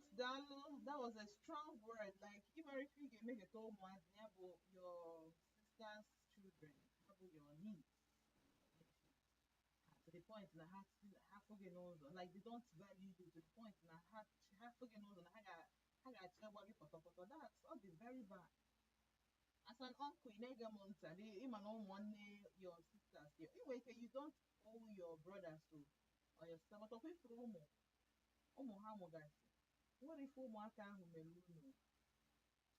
point, Dalo. That was a strong word. Like, even if you can make a told one, your sister's children, your niece, to the point that half again knows, like they don't value you to the point that half again knows, and I got tell what you photo. That's all the very bad. As an uncle, in Egamonta, they even on one day your sisters. You don't owe your brothers to or your sister, but if you ụmụ ha mụgasị nwere ife ụmụaka ahụ mere unu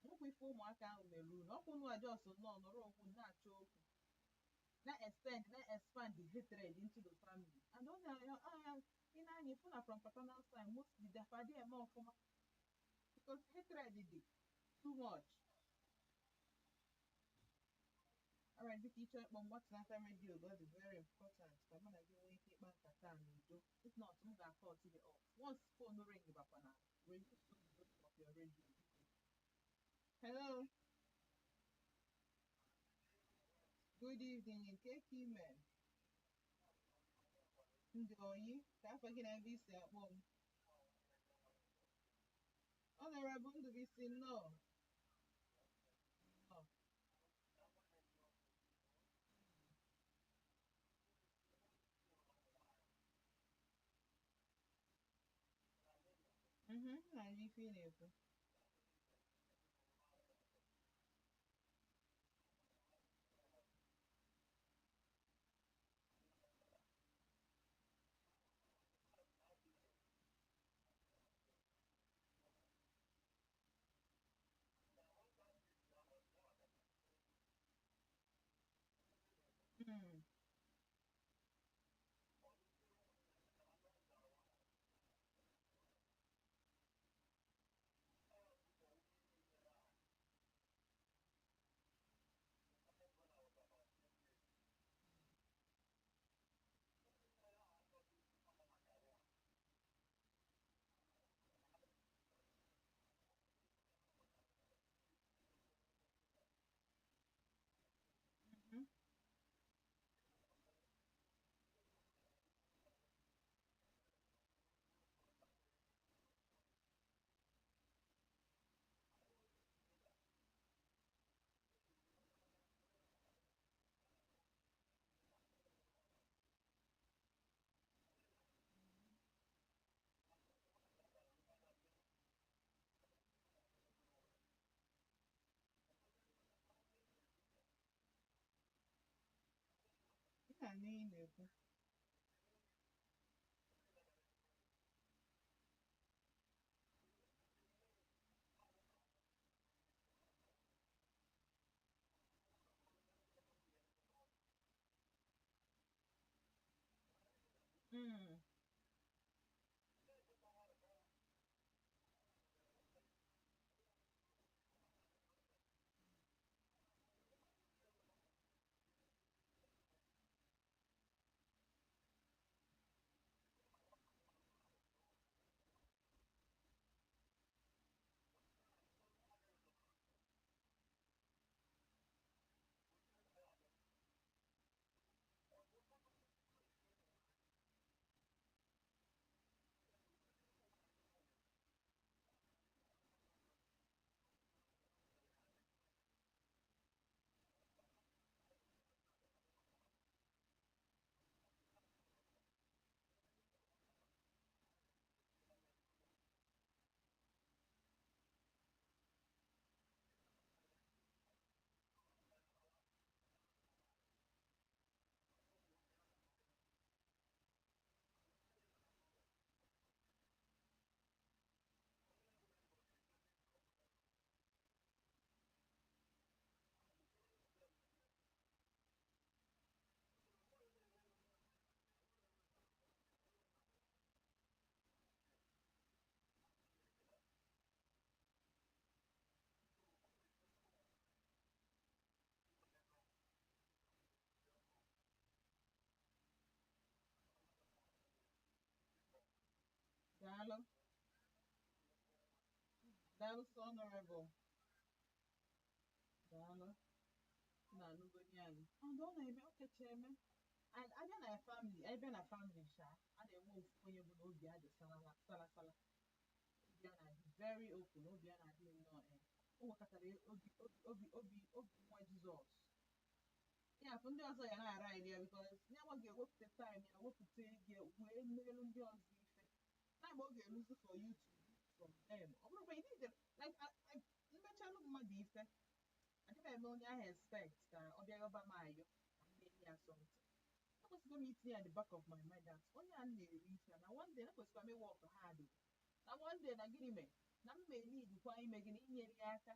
nwekwa ife ụmụaka ahụ mere unu ọkwụ nụ ajọs nọ nọrọ okwu na-achọ okwu na-expand the hatred into the family and onye ị na-anya ifu na from paternal side mostly dafadị eme ọfụma because hatred dị too much. Alright, biko ịchọ ịkpọ mgbatịnaka redio bụ dị very important ka mụ na gị nwee ike ịkpa nkata n'udo. If not, m ga-akọ ọtị off. Once phone ring bakwa na radio of your radio. Hello. Good evening. Nke ka ime? Ndị oyi ka afọ gị na ebe isi akpọ m. Honorable Ndubisi nnọọ. Na-anyị ife ị na-ekwu. Ihe a n'ihi na-ekwu. Daalụ. Daalụ so honorable. Daalụ. Na-anụgodi anyị. And ọ na-eme okecha eme. And abịa na family, abịa na family sha, a na-enwe ofu onye bụ na obi adị sala. ya na-adị very open, obi ya na-adị nnọọ o nwekọtara obi nwa Jizọs. Ya bụ ndị ọzọ ya na-ara anyị ya because ya nwa ga-ewepụta time ya wepụta ego wee meelu ndị ọzọ ife time ọ ga-eluzi for you to from them. Ọ bụrụkwa ị need like mmechalụ mmadụ ife adịghị eme onye ahụ expect ka ọ bịa yọba m ayọ ka m na-enye ya something. Ekwesịgo m itinye at the back of my mind that onye a na-eri ife na one day ekwesịkwa m ịwọk hard na one day na gịnị mee na m na-enidikwa ime gịnị inyere ya aka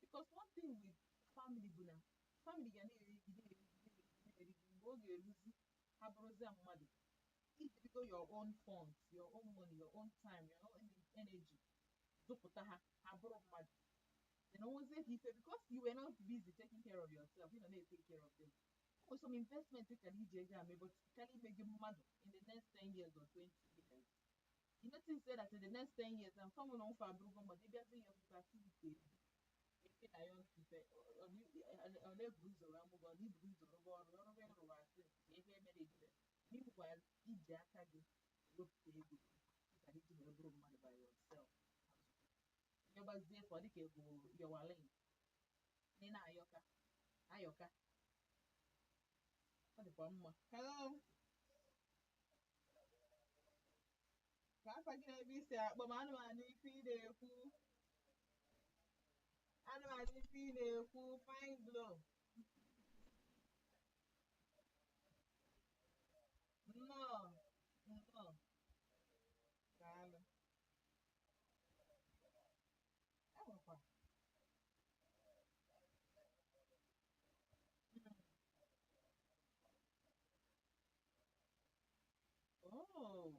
because one thing with family bụ na family ga na-eri gị na-eri gị mgbe ọ ga-eruzi ha bụrụzie mmadụ ijibigo your own funds, your own money, your own time, your own energy zụpụta ha ha bụrụ mmadụ then onwezie ka ife because you were not busy taking care of yourself, you know, na-take care of them. With some investment ka iji ego ame but karịa ime gị mmadụ in the next 10 years or 20 years. You notice that in the next 10 years and fam na mfa abụrụgo mmadụ ịbịazi ya ọfụta activity eke na ya ife ọ na-eburu ụzọ wee amụgwọ na iburu ụzọ rụba ọrụ ọrụ rụrụ asị na ebe emere ejide n'ịbụkwa iji aka gị wepụta ego dịka iji wee bụrụ mmadụ by yourself. Ịgbazie ka ọ dịka ego yọwalin ndị na-ayọka ayọka ọ dịkwa mma. Hello, ka afa gị na ebe isi akpọ m anụmanụ ife ị na-ekwu anụmanụ ife ị na-ekwu fine glow nnọọ nnọọ daalụ enwekwa oh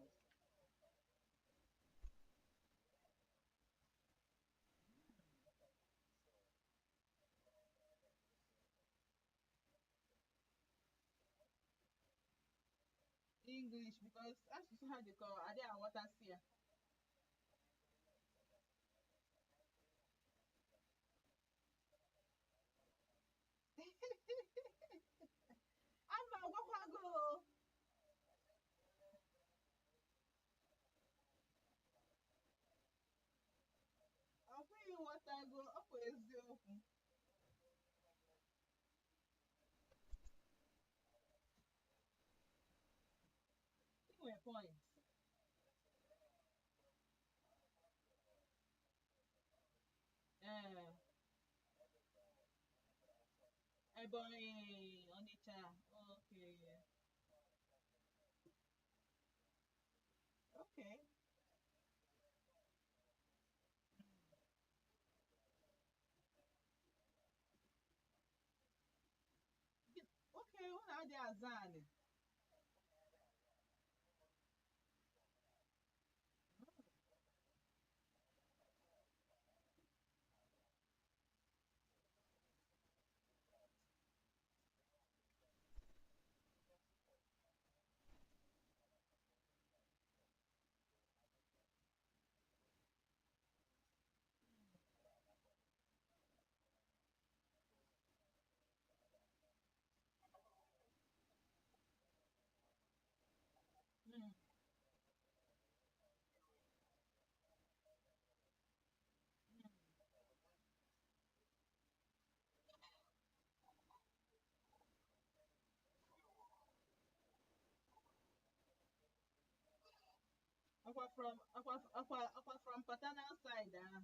English because asụsụ ha dịka adị aghọtasị ya. Ama agwakwago ọkweghị nghọtago ọ bụ eziokwu. Inwe point ee Ebonyi Ọnịcha okay okay okay ụlọ adị aza anị mm. Aqua from paternal side ahụ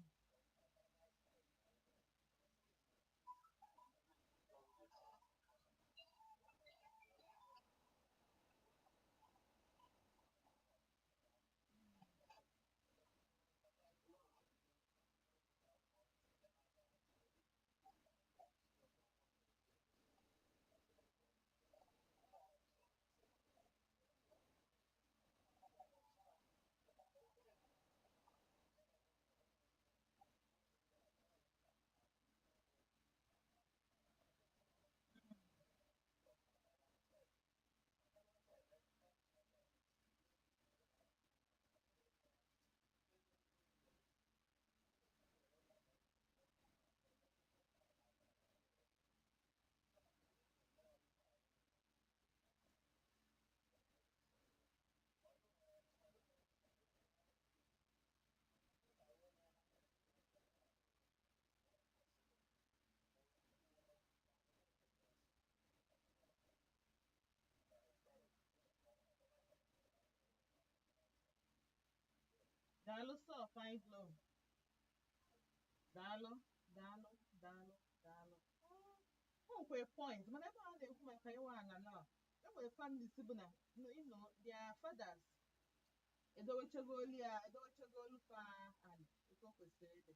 Dalo so fine love. Dalo, dalo, dalo, dalo. Oh, for a point. Whenever I do my Kaiwana now, there were family Sibuna, their fathers. Edo Chagolia, Edo Chagolufa, and Oko said,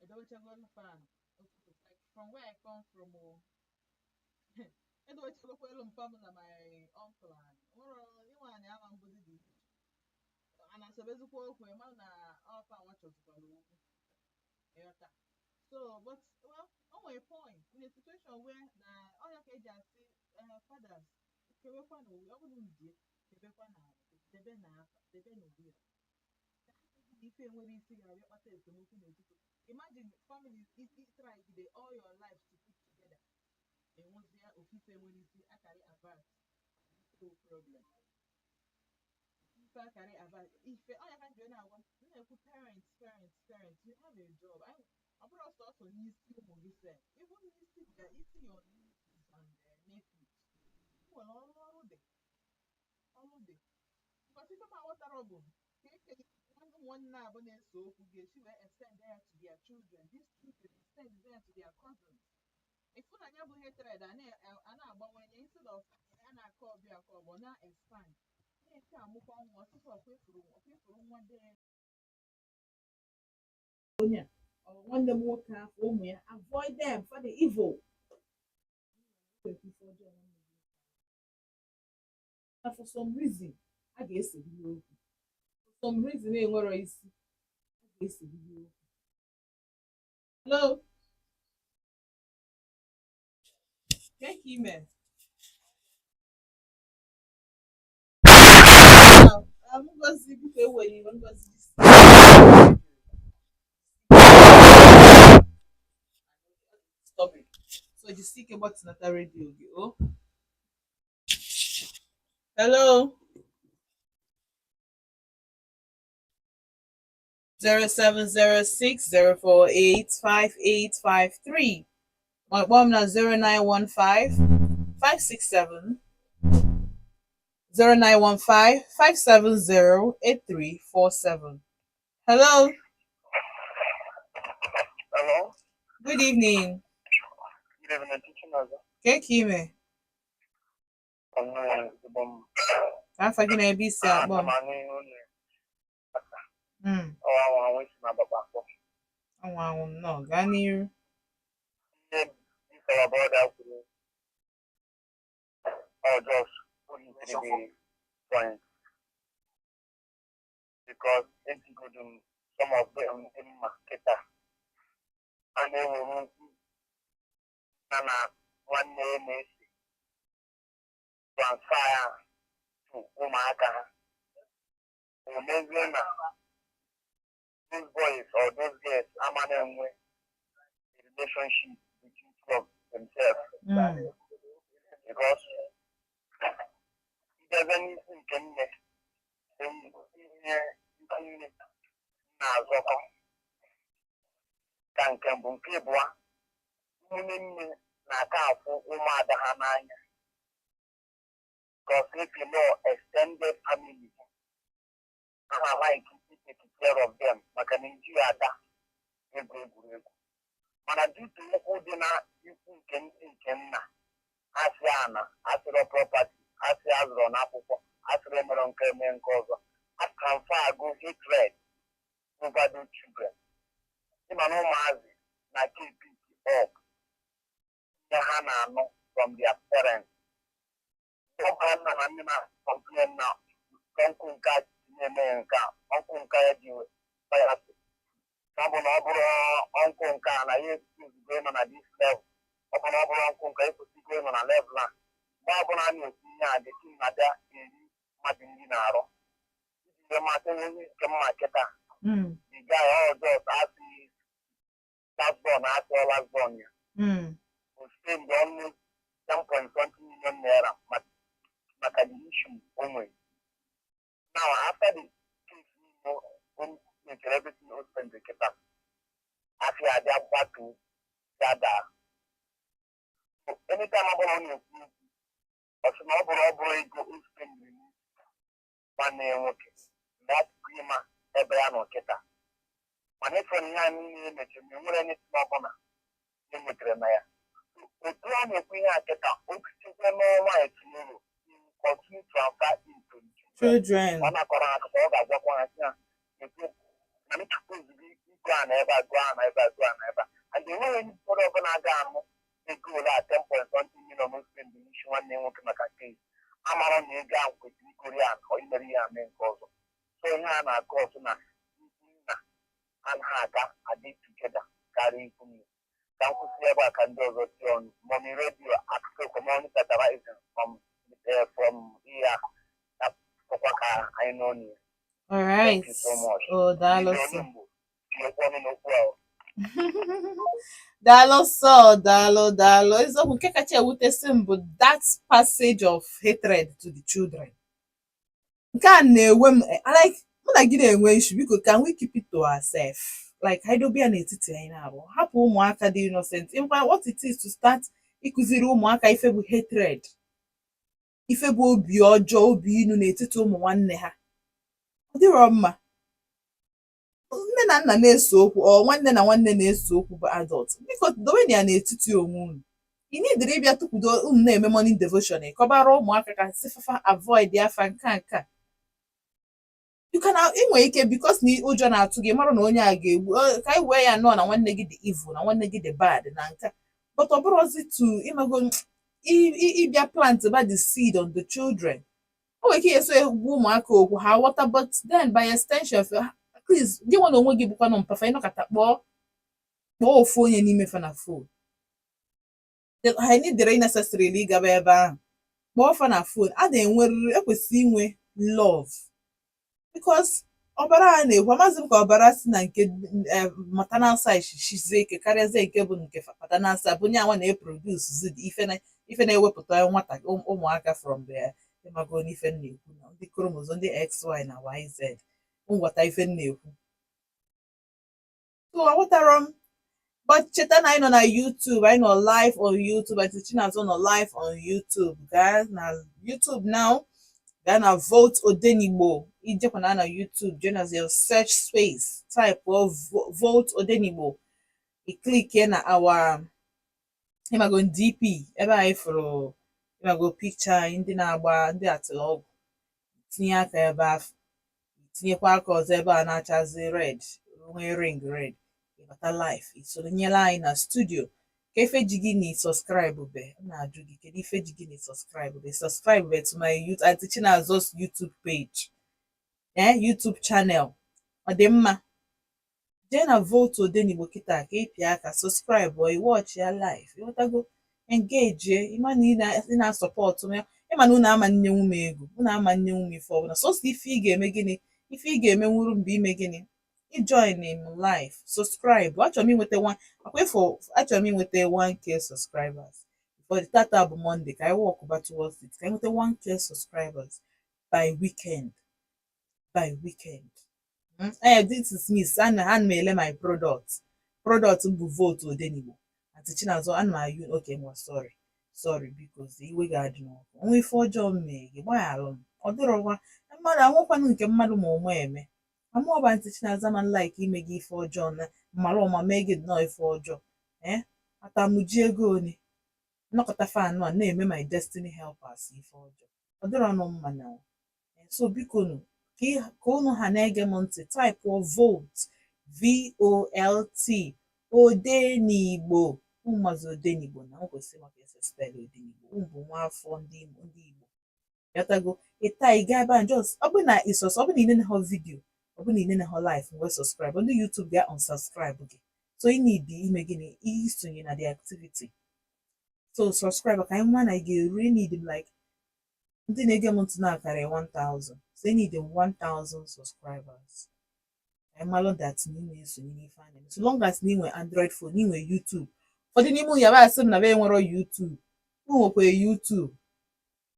Edo Chagolufa. Like from where I come from, Edo Chagolum family, my uncle, or you want to have a body. And as a basic work, my man, offer what was so, but well, on a point, in a situation where all your kids say fathers, Kewekwan, we wouldn't do Kewekwan, the Bena, the Beno. If you when you see your matter is moving, imagine families eat right they all your life to put together. And once they are official when you see I carry a bag, no problem. If I carry a bag, if all you can do now, you know, parents, you have a job. I brought us also needs to move this way. Even needs to be eating your nieces and nephews. Well, all day, all day. Because if I'm water rubble, one now, but then so who get she will extend there to their children. These children extend there to their cousins. If you are able to hate red, and about when instead of an call be a call, but now expand. Yes, I'm move on what to for one day. Or one them walk out home, avoid them for the evil. And for some reason, I guess it will. For some reason, what I see, I guess it will. Hello, thank you, man. I'm going to see people when you want to see. Stop it. So you stick about not radio. Oh, hello. 0706 048 5853. My bomb now 0915 567 0915 570 8347. Hello. Hello. Good evening. Good evening, teaching us. Thank you, me. The bomb. I'm fucking a BC bomb. Oh, I want to know about Oh, wow, no, Ganir. this about that. Oh, just put it to the point because it's good in some of them in market and they will one name is transfer to Umaka. Maybe those boys or those girls, I'm an relationship between two of themselves because it doesn't can na-azọkọ ka nke bụ nke ịbụa nwunye nne na-aka afụ ụmụada ha n'anya because if you know extended family ha na-like take care of them maka na iji ada egwuregwu mana dịtụ okwu dị na ikwu nke ndị nke nna asị ana asịrọ property asị azụrụ n'akwụkwọ asịrị mere nke eme nke ọzọ a transfer go hatred over those children. Even Omazi na keep it up. The Hana no from their parents. Some Hana complain now. Uncle Cat Nemenka, Uncle Kayaju, Sabon Uncle Kana, yes, going on at this level. Upon Uncle Kay to see going on a level. Babon, the king at that in Madinaro. The matter is Kamaketa. The guy all just asked me last born, after last born. We spend almost 10.20 million naira, but the issue only. Now, after the case, everything was spent the keta. After I got back to Dada. So, anytime I'm on your food, or some other boy go spend money, that prima. ebe ya nọ kịta mana ịfụ ihe a niile emechiri ma enwere onye si n'ọbụla enwetara na ya otu a na-ekwu ihe a kịta osikwe n'ọnwa etinyere continue to transfer into children. ọ na-akọrọ akụkọ ọ ga-agwakwa ha si ha ekwu na nchukwu ozugbo igwe a na ebe a gụọ a na ebe a gụọ a na ebe a and enweghị onye ụfọdụ ọbụla ga-anụ ego ole a 10.something million spend n'isi nwanne nwoke maka kes amara na ego ahụ kwesịrị ikori ya ọ imere ihe a mee nke ọzọ so ihe a na-akọ ọzọ na nna anaghị aga adị tugeda karịa ikwu mmiri ka nkwụsị ebe a ka ndị ọzọ si ọnụ mọmi redio akụkọ ekwemọnụ satarizm from ihe a ọkwa ka anyị n'ọnụ. All right. Thank you so much. Oh, Daloso. Dalo. It's okay, kacha ewutesi m bụ that passage of hatred to the children. Nke a na-ewe m, like, mụ na gị na-enwe issue, biko can we keep it to ourselves? Like, anyị dobia n'etiti anyị na-abụ. Hapụ ụmụaka dị innocent. What it is to start ịkụziri ụmụaka ife bụ hatred. Ife bụ obi ọjọọ, obi inu n'etiti ụmụ nwanne ha. Ọ dịrọ mma. Nne na nna na-ese okwu ọ nwanne na nwanne na-ese okwu bụ adult biko dowe ya n'etiti onwe unu ị nidiri ịbịa tụkwudo unu na-eme morning devotion kọbara ụmụaka ka si fafa avoid afa nke you can inwe ike because na ụjọ na-atụ gị mara na onye a ga-egbu ka anyị wee ya nọ na nwanne gị dị evil na nwanne gị dị bad na nka but ọ bụrụzi to ịmago ịbịa plant by the seed on the children o nwere ike eso egwu ụmụaka okwu ha ghọta but then by extension please gị nwa na onwe gị bụkwa nọ mpafa ịnọkọta kpọọ ofu onye n'ime fa na phone ha nidere necessarily ịgaba ebe ahụ kpọọ fa na phone a na-enwerịrị ekwesịrị inwe love because ọbara a na-ekwu amaghịzi m ka ọbara si na nke maternal side shizie ike karịazie nke bụ nke paternal side bụ onye anwa na-eproduce zid ife na-ewepụta nwata ụmụaka from there ịmago n'ife na-ekwu na ndị chromosome ndị XY na YZ ngwata ife na-ekwu so aghọtara m but cheta na anyị nọ na YouTube anyị nọ live on YouTube Etiti nọ live on YouTube gaa na YouTube now gaa na vote Odenigbo ijekwana na YouTube join us your search space type of vote Odenigbo i click na our ịmago DP ebe anyị fụrụ ịmago picture anyị ndị na-agba ndị atụlọgwụ tinye aka ebe afọ tinyekwa aka ọzọ ebe a na-achazi red nwee ring red ịbata live isonyela anyị na studio ka ife ji gị na subscribe be na-ajụ gị kedu ife ji gị na subscribe be to my Etiti YouTube page YouTube channel ọ dị mma jee na vote Odenigbo kịta ka ịpịa aka subscribe or watch ya live ịghọtago engage ịma na ị na-support m ịma na unu ama nnenwu m ego unu ama nnenwu m ife ọbụla sọsọ ife ị ga-eme gịnị ife ị ga-eme nwuru mgbe ime gịnị ijoin in live subscribe achọrọ m inweta 1k subscribers but the tata bụ Monday ka I work back towards it ka I nweta 1k subscribers by weekend this is me ana m ele my product bụ vote Odenigbo Etiti ana m ayụ okay mo sorry because iwe ga-adị n'ọkụ onwe ife ọjọọ m mee gị gbaghalụ m ọ dịrọkwa mmadụ anwụkwanụ nke mmadụ ma onwe eme amụọba Etiti man like ime gị ife ọjọọ na mara ọma mee gị nnọọ ife ọjọọ atamụji ego onye nnọkọta fanụ a na-eme my destiny helpers ife ọjọọ ọ dịrọ nụ mma na so biko nụ ka unu ha na-ege m ntị type vote VOLT Odenigbo ụmụazị Odenigbo na o kwesịrị maka ese spell Odenigbo bụ nwa afọ ndị Igbo yatago ịta ị ga ebe a just ọ bụ na isos ọ bụ na ị na-ha video ọ bụ na ị na-ha live mgbe subscribe ndị YouTube ga unsubscribe gị so ị need ime gịnị isonye na the activity so subscribe ka anyị nwa na ị ga-eri need like ndị na-ege m ntị na-akarị 1000 so ị need 1000 subscribers I malụ that na ị na-esonye n'ife a na-eme so long as na ị nwe Android phone ị nwe YouTube ụfọdụ n'ime ụnụ yaba asị m na be enwero YouTube unu nwekwa YouTube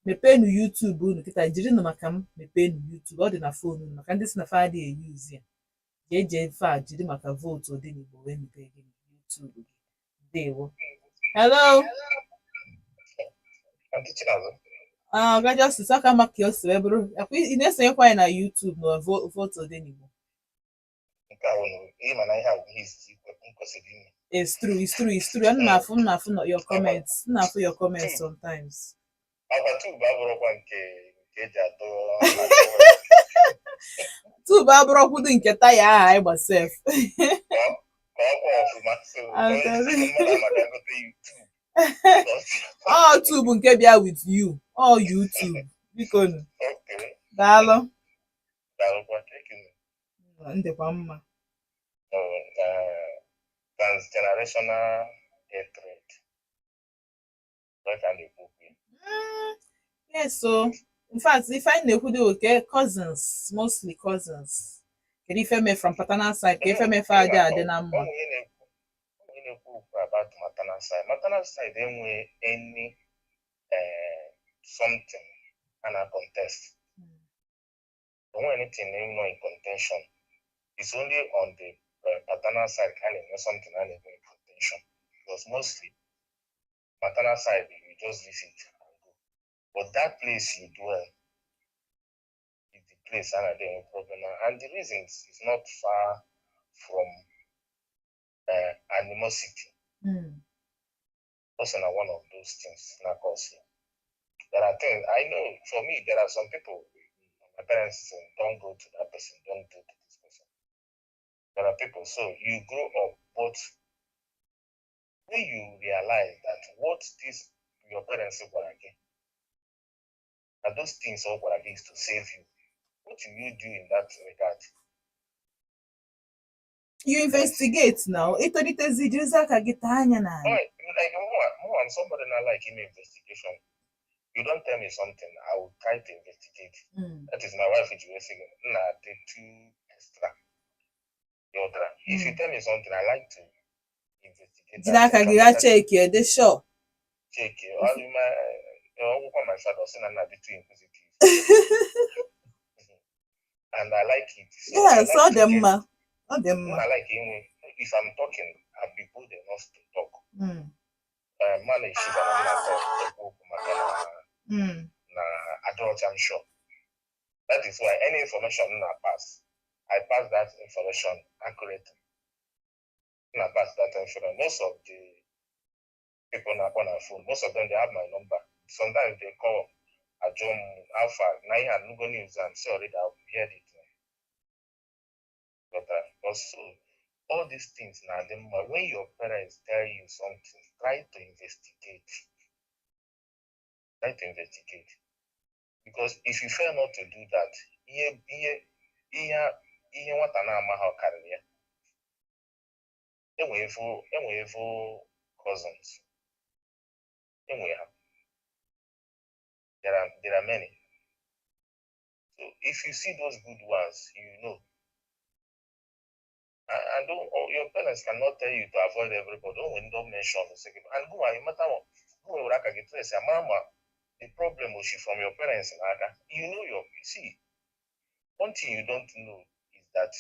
mepenu YouTube unu kịta jirinụ maka m mepenu YouTube ọ dị na phone unu maka ndị si na fa dị eyuzi ya ga-eje fa jiri maka vote Odenigbo wee mepee gị YouTube gị ndewo hello Oga Justice aka maka o si wee bụrụ ị na-esonyekwa anyị na YouTube na vote Odenigbo It's true, it's true, it's true. I'm not not your comments. Not for your comments sometimes. Two Barbara wouldn't get tired, I was safe. All tube nke bịa with you. All YouTube. Biko nụ. Daalụ. Ndịkwa mma. Transgenerational hatred. Yes, so in fact, if I know who they okay, cousins, mostly cousins. Kedu ife me from paternal side, kedu ife me father adị na mma. About maternal side. Maternal side, anyway, any something and a contest. Don't want anything in contention. It's only on the paternal side kind of something and in contention. Because mostly maternal side you just visit and go. But that place you dwell is the place and the problem. And the reasons is not far from animosity. Also, one of those things. There are things I know. For me, there are some people. My parents say, "Don't go to that person. Don't go to this person." There are people. So you grow up, but when you realize that what your parents say again, and those things all again is to save you. What do you do in that regard? You investigate now. Like more and somebody not like him investigation. You don't tell me something, I will try to investigate. That is my wife, which you were saying, nah, the two extra. If you tell me something, I like to investigate. Check the show. Check it. All my shadow, the two inquisitive. And I like it. So yeah, I like them. I like him. If I'm talking, I'll be good enough to talk. Manage adult, I'm sure. That is why any information I pass that information accurately. I pass that information. Most of the people on our phone, most of them they have my number. Sometimes they call a John Alpha, Naya, Nugo News, and say already I've heard it. But also, all these things now, when your parents tell you something, try to investigate. Because if you fail not to do that, cousins. There are many. So if you see those good ones, you know. And your parents cannot tell you to avoid everybody. Don't mention the second. And go on, matter what. The problem was from your parents. You know see. One thing you don't know is that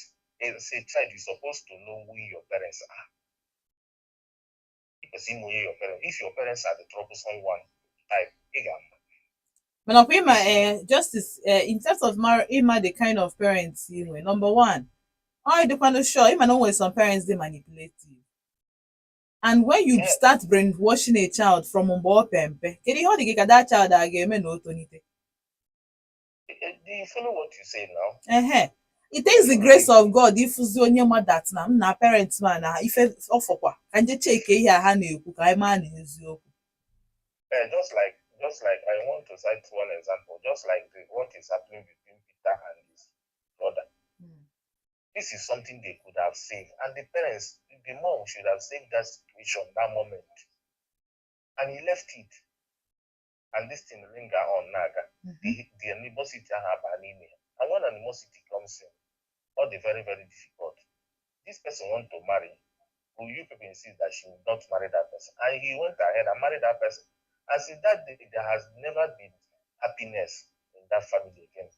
as a child, you're supposed to know who your parents are. Because you know your parents. If your parents are the troublesome one, type justice in terms of the kind of parents you know, number one. The kind of sure even know when some parents they manipulative. And when you start brainwashing a child from Mbo Pempe, can you hold that child again? No, do you follow what you say now? It takes the grace of God if you mother that na parents man if offer can you check here just like I want to cite one example, just like what is happening between Peter and his brother. This is something they could have saved, and the parents, the mom should have saved that situation, that moment, and he left it. And this thing linger on naga. The animosity have an email, and when animosity comes in, all the very very difficult. This person want to marry, who you people insist that she will not marry that person, and he went ahead and married that person. And since that day, there has never been happiness in that family again.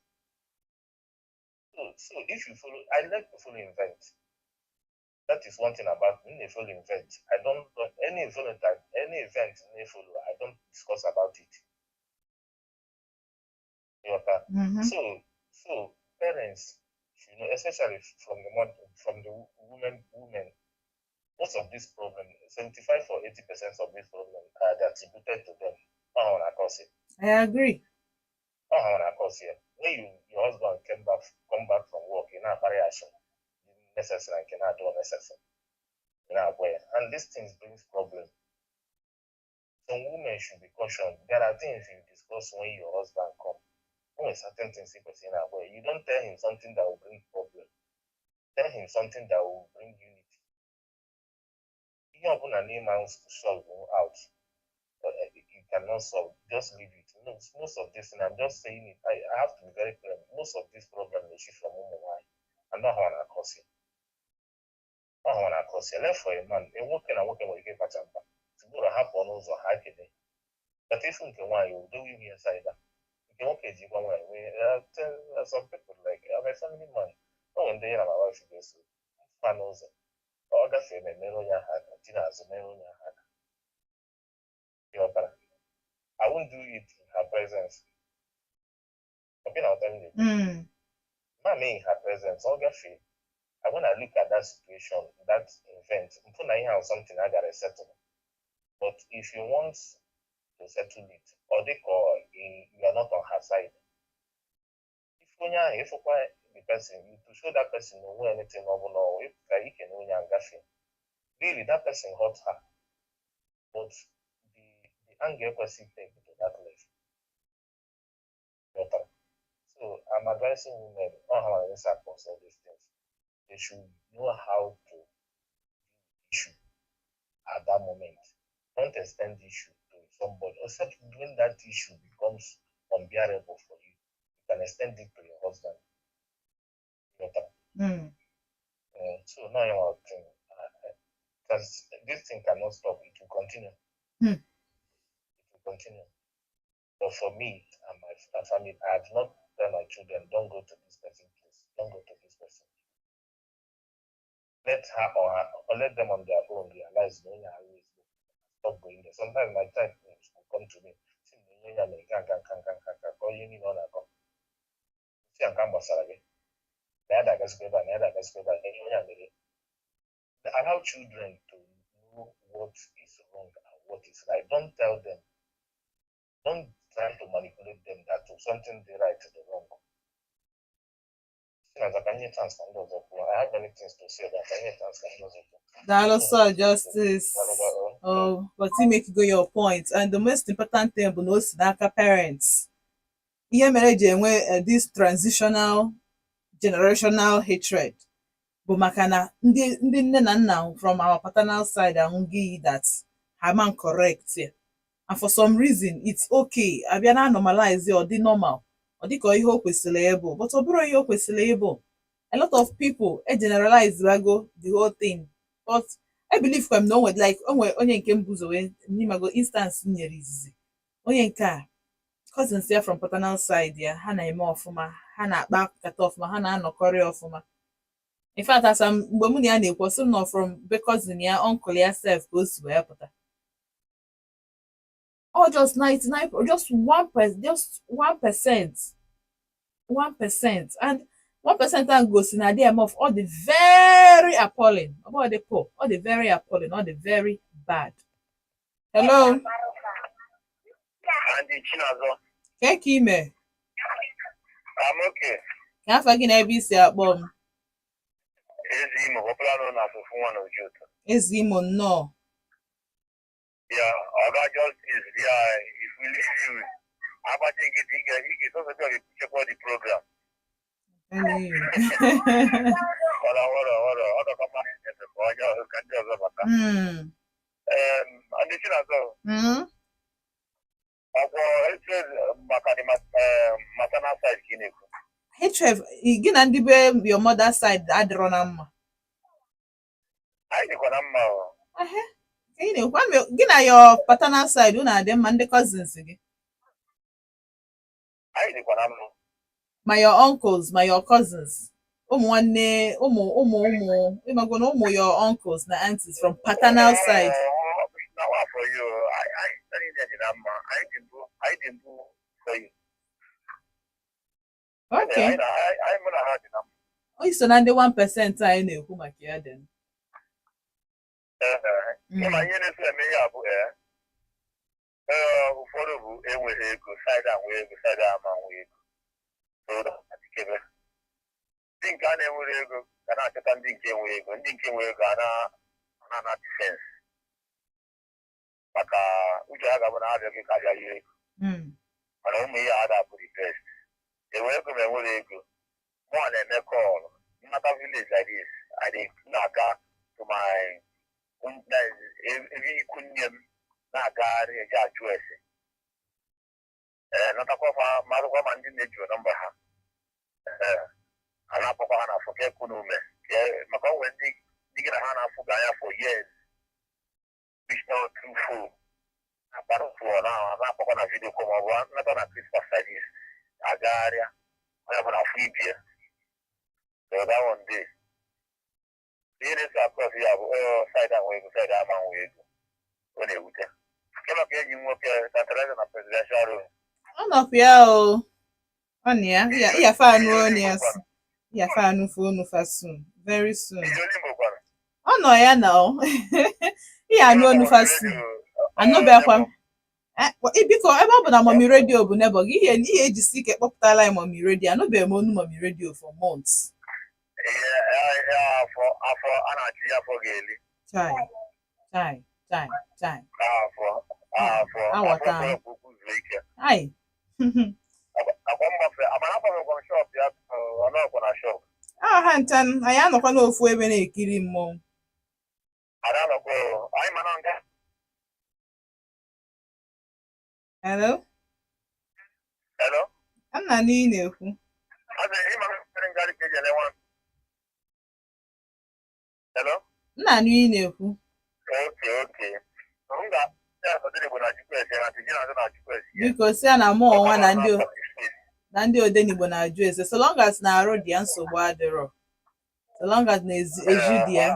So if you follow, I like to follow event. That is one thing about me. Follow event. I don't any event I follow. I don't discuss about it. You know that? So parents should especially from the women, most of these problems, 75 or 80% of these problems are attributed to them. Oh, I agree. When your husband come back from work, you're not very action, necessary and cannot do unnecessary. And these things brings problems. Some women should be cautioned. There are things you discuss when your husband comes. When certain things you don't tell him something that will bring problem. Tell him something that will bring unity. You open a name out to solve out. You cannot solve. Just leave it. Most of this, and I'm just saying it. I have to be very clear. Most of this problem is from women. I'm not how to cause it. Left for a man, a working will get better. To go to happen also high today. But if you can, you do you inside that. You can okay, you go away. Some people like I'm a family man. One day, my wife goes to man also. Other family, Meronia had, Tina as a Meronia had. I won't do it in her presence. Okay, I'll tell you. Mommy in her presence, all get free. And when I look at that situation, that event, I have something I gotta settle. But if you want to settle it, or you are not on her side. If the person, to show that person know anything or if you can really that person hurts her. But the anger person take to that level. So I'm advising women on how to answer all these things. They should know how to issue at that moment. Don't extend the issue to somebody, except when that issue becomes unbearable for you. You can extend it to your husband. So now you are because this thing cannot stop, it will continue. It will continue. But for me and my family, I have not tell my children, don't go to this person, please. Don't go to this person. Let her or let them on their own realize when you are stop going there. Sometimes my child will come to me. Allow children to know what is wrong and what is right. Don't tell them. Don't try to manipulate them that something they right to the wrong. I have many things to say, but I need to That also justice. But you make go your point. And the most important thing bụ na o si n'aka parents. Ihe mere eji enwe this transitional generational hatred bụ maka na ndị nne na nna from our paternal side ahụghị iyi that ha man correct ya. And for some reason it's okay. Abịa na normalize ọ dị normal. Ọ dị ka ihe o kwesịrị ịbụ. But ọ bụrụ ihe o kwesịrị ịbụ. A lot of people generalize the whole thing. But I believe kwem na onwe like onye nke mbuzo n'imago instance nyere izizi. Onye nke a cousins ya from paternal side ya ha na-eme ọfụma, ha na-akpa nkata ọfụma, ha na-anọkọrị ọfụma. In fact, as mgbe mụ na ya na-ekwu sị nọ from be cousin ya uncle ya self ka o si wee pụta. Or just 99, just 1%. 1%. And 1% and goes in idea of all the very appalling, about the poor, all the very appalling, all the very bad. Hello. Kekime. I'm okay. Can I get ABC at bomb? Ezimo no. Yeah, I got justice. Yeah, if we leave you, how about you get also check out the program. Hatred, gị na ndị be your mother side adịrọ na mma. Anyị dịkwa na mma. Gị na your paternal side unu adị mma ndị cousins gị. Anyị dịkwa na mma. My your uncles, my your cousins. Nwanne, ịmago na ụmụ your uncles na aunties from paternal side. Now for you, I didn't do for you. Okay. I'm gonna have it. o so na ndị 1% anyị na-ekwu maka ya dị ịma ihe na-eso eme ya bụ ụfọdụ bụ enweghị ego saịdị anwe ego saịdị ama nwe ego adịkebe ndị nke a na-enwere ego ga na-achọta ndị nke nwe ego ndị nke nwe ego ana difensi maka uche ha ga-abụ na abịaghị ka abịa ihe ego mana ụmụ ihe a da-abụ the best enwe ego ma enwere ego mụa na-eme kọlụ nnata village like this na-aga to my ebe ikwu nne m na-agagharị eji ajụ ese natakwafa marụkwa ma ndị na-eji nọmba ha a na-akpọkwa ha n'afọ ka ekwu n'ume maka onwe ndị gị na ha na-afụ ga anya for years which not true full akpara fụọ na-akpọkwa na vidio kwa maọbụ nata na Christmas service agagharịa onye bụ na afọ ibie so that one day ihe na-eso akọs ya bụ saịdị anwe ego saịdị ama nwe ego ọ na-ewute nke maka enyi m nwoke tataraza na presidential room ọ nọkwa ya o ọ na ya ịyafe anụ onye ya si ịyafe anụ fonu fa soon very soon iji olimbo kwara ọ nọ ya na ọ ịya anụ onu fa soon anụbịakwa biko ebe ọ bụ na mọmi redio bụ nebo gị ihe ejisi ike kpọpụtala anyị mọmi redio anụbeghị m onu mọmi redio for months afọ a na-achị ya afọ ga-eli chai afọ awọta zuo ike ai akwa mgbafe amara akpọrọkwa shọp ya ọnọkwa na shọp ha ncha anyị anọkwa n'ofu ebe na-ekiri mmọnwụ ada nọkwa anyị mana nga hello nna n'ihi na-ekwu nna n'ihi na-ekwu biko si ya na mụ ọnwa na ndị Odenigbo na-ajụ ese so long as na arụ dị ya nsogbu adịrọ so long as na-eju dị ya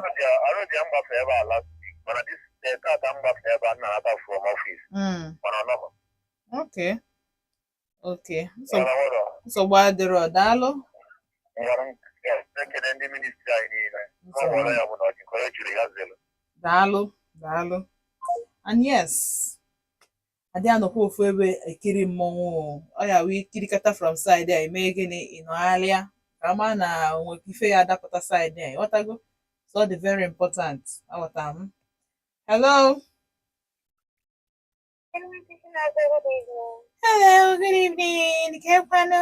okay nsogbu adịrọ daalụ daalụ and yes adị anọkwa ofu ebe ekiri mmọnwụ ọ ya wee kirikata from side a eme gịnị ịnọgharịa ka ama na onwekwa ife ya adapụta side a ịghọtago so ọ dị very important aghọta m hello good evening kekwana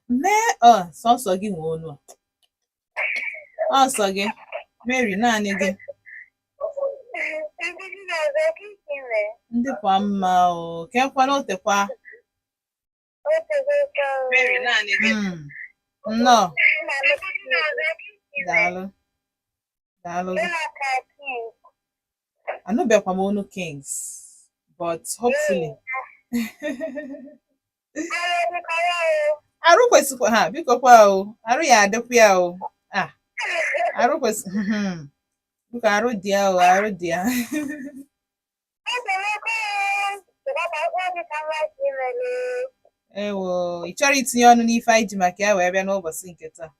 mee sọsọ gị nwe onu a ọsọ gị Mary naanị gị ndị kwa mma o kekwana otekwa Mary naanị gị nnọọ daalụ anụbịakwa m onu Kings but hopefully arụ kwesịkwa ha biko kwa o arụ ya adịkwa ya o arụ kwesị biko arụ dị ya o arụ dị ya ewo ị chọrọ itinye ọnụ n'ife anyị ji maka ya wee bịa n'ụbọchị nke taa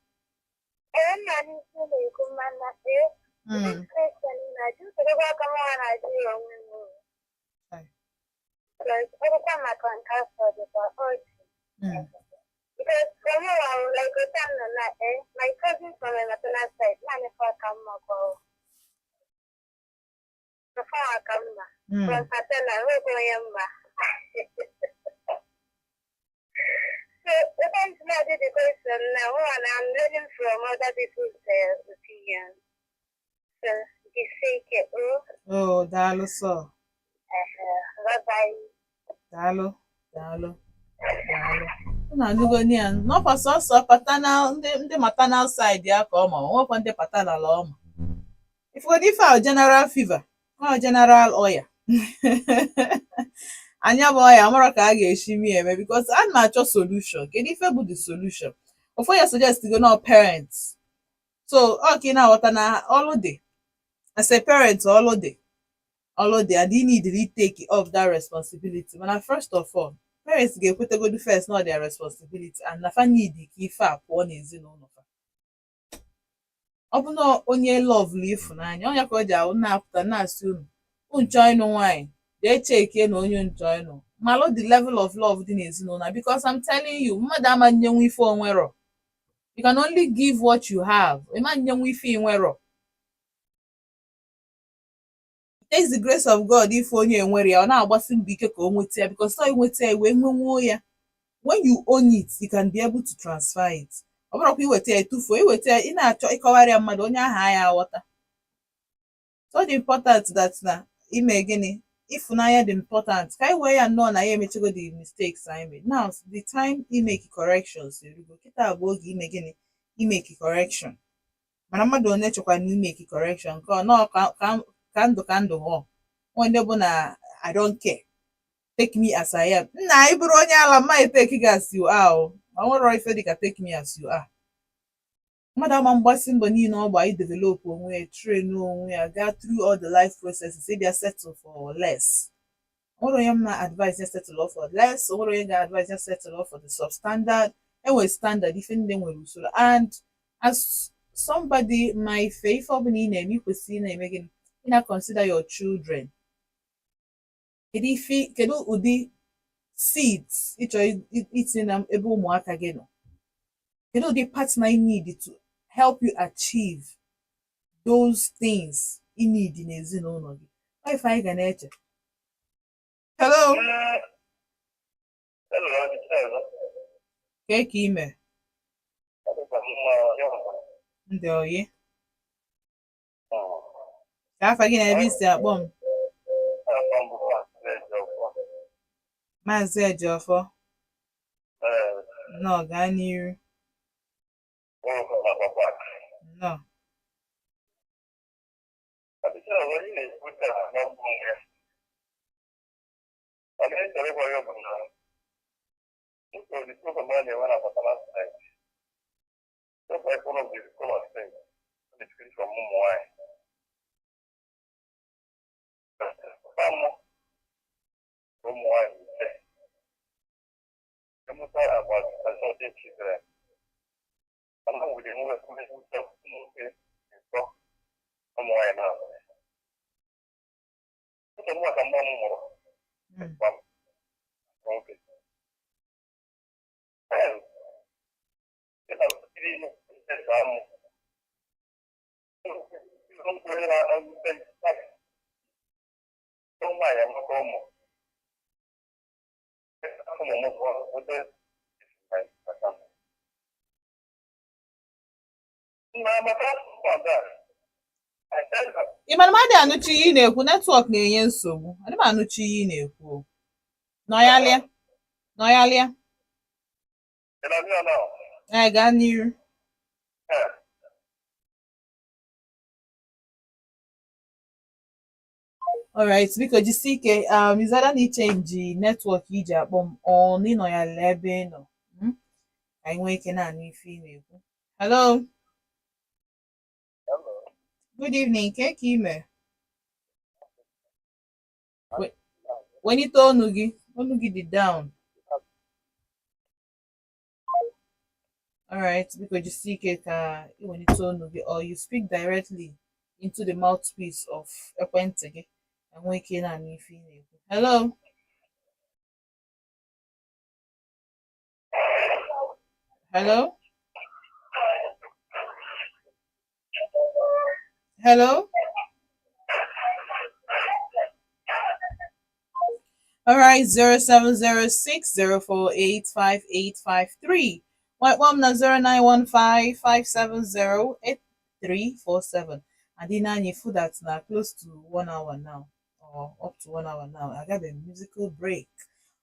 Because from where I was like my cousin from my maternal side, before I come from paternal, we're going so the times now did the question now, and I'm learning from other people's opinions. So you say it, daalụ sọ bye bye. daalụ na-anụgo ya n'ọkwa sọsọ paternal ndị maternal side ya ka ọ ma nwekwa ndị paternal ọma ifegodo ife ahụ general fever ọ general ọya anya bụ ọya mara ka a ga-esi mi eme because a na-achọ solution kedu ife bụ the solution ofu ya suggest go na parents so ọ ka ị na-aghọta na ọlụ dị as a parent ọlụ dị and you need to take up that responsibility mana first of all parents ga-ekwetegodu first na their responsibility and na fa need ka ife a pụọ n'ezinụlọ fa. Ọ bụ na onye lovelu ịfụnanya onye ka o ji ahụ na-apụta na-asị unu nchọ ịnụ nwaanyị jee chekie na onye nchọ ịnụ malụ the level of love dị n'ezinụlọ because I'm telling you mmadụ ama nyenwu ife onwero. You can only give what you have. Ịma nyenwu ife inwero. It takes the grace of God ife onye enwere ya ọ na-agbasi mbọ ike ka o nweta ya because ọ inweta ya wee nwenwuo ya. When you own it, you can be able to transfer it. Ọ bụrụkwa iweta ya etufuo iweta ya ị na-achọ ịkọwara ya mmadụ onye ahụ ya aghọta. So the important that na ime gịnị ịfụnanya dị important ka anyị wee ya nnọọ na ya emechego the mistakes anyị made. Now the time imeki corrections erugo kịta bụ oge ime gịnị imeki correction. Mana mmadụ onye chọkwara na imeki correction nke ọ nọọ ka ndụ ghọọ onye bụ na I don't care. Take me as I am. Nna ị bụrụ onye ala mma take gị as you are o. Ma nwere ife dịka take me as you are. Mmadụ ama mgbasi mbọ niile ọ gba idevelop onwe ya train onwe ya gaa through all the life processes ịbịa settle for less. Nwere onye mma advice ya settle for less. Nwere onye ga-advise ya settle for the substandard. Enwere standard ife ndị nwere usoro and as somebody ma ife ọ bụla ị na-eme ikwesịrị ị na-eme gịnị ị na-consider your children. Kedu ụdị seeds ị chọrọ itinye na ebe ụmụaka gị nọ? Kedu ụdị partner you need to help you achieve those things you need n'ezinụlọ gị? Ife anyị ga na-eche. Hello. Ka ime? Ndị oyi. Ka afa gị na ebe isi akpọ m? Maazị Ejiofor. Nnọọ gaa n'iru. Nnọọ. Ị mana m adị anụchi ihe ị na-ekwu netwọk na-enye nsogbu adị m anụchi ihe ị na-ekwu nọyalịa gaa n'iru. Alright, biko jisie ike izada na ichenji netwọk iji akpọ m ọ na ịnọyalị ebe ị nọ ka anyị nwee ike na-anụ ife ị na-ekwu. Hello. Good evening, ka ime? Wenite onu gị dị down. Alright, biko jisie ike ka iwenite onu gị or you speak directly into the mouthpiece of ekwentị gị ka nwee ike na-anụ ife ị na-ekwu. Hello. Hello. Hello. All right, 070604858553. White one na 09155708 and then I food that's now close to 1 hour now or up to 1 hour now. I got a musical break.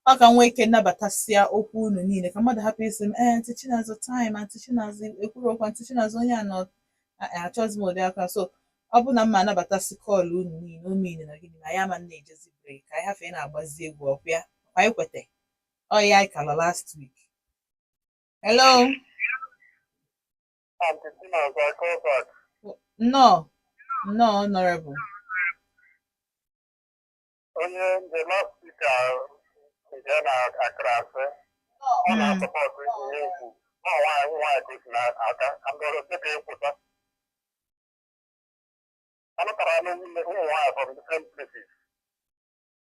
Ọ ka nwee ike nnabatasịa okwu unu niile ka mmadụ hapụ isi m Aunty Chinazọ time Aunty Chinazọ ekwuru okwu Aunty Chinazọ onye a nọ achọzi m ụdị aka so ọ bụ na mma anabatasị kọọlụ unu niile o mean na gịnị na ya ma na-ejezi break ka anyị hafe na-agbazi egwu ọkwa anyị kwete ọ ya anyị kala last week. Hello. No, honorable. The last speaker nke na-akara asị ọ na-asọpọtụ ihe ikwu nwaanyị ka o si n'aka andọrọ dịka ịkwụta anụtara ụmụ nwaanyị from different places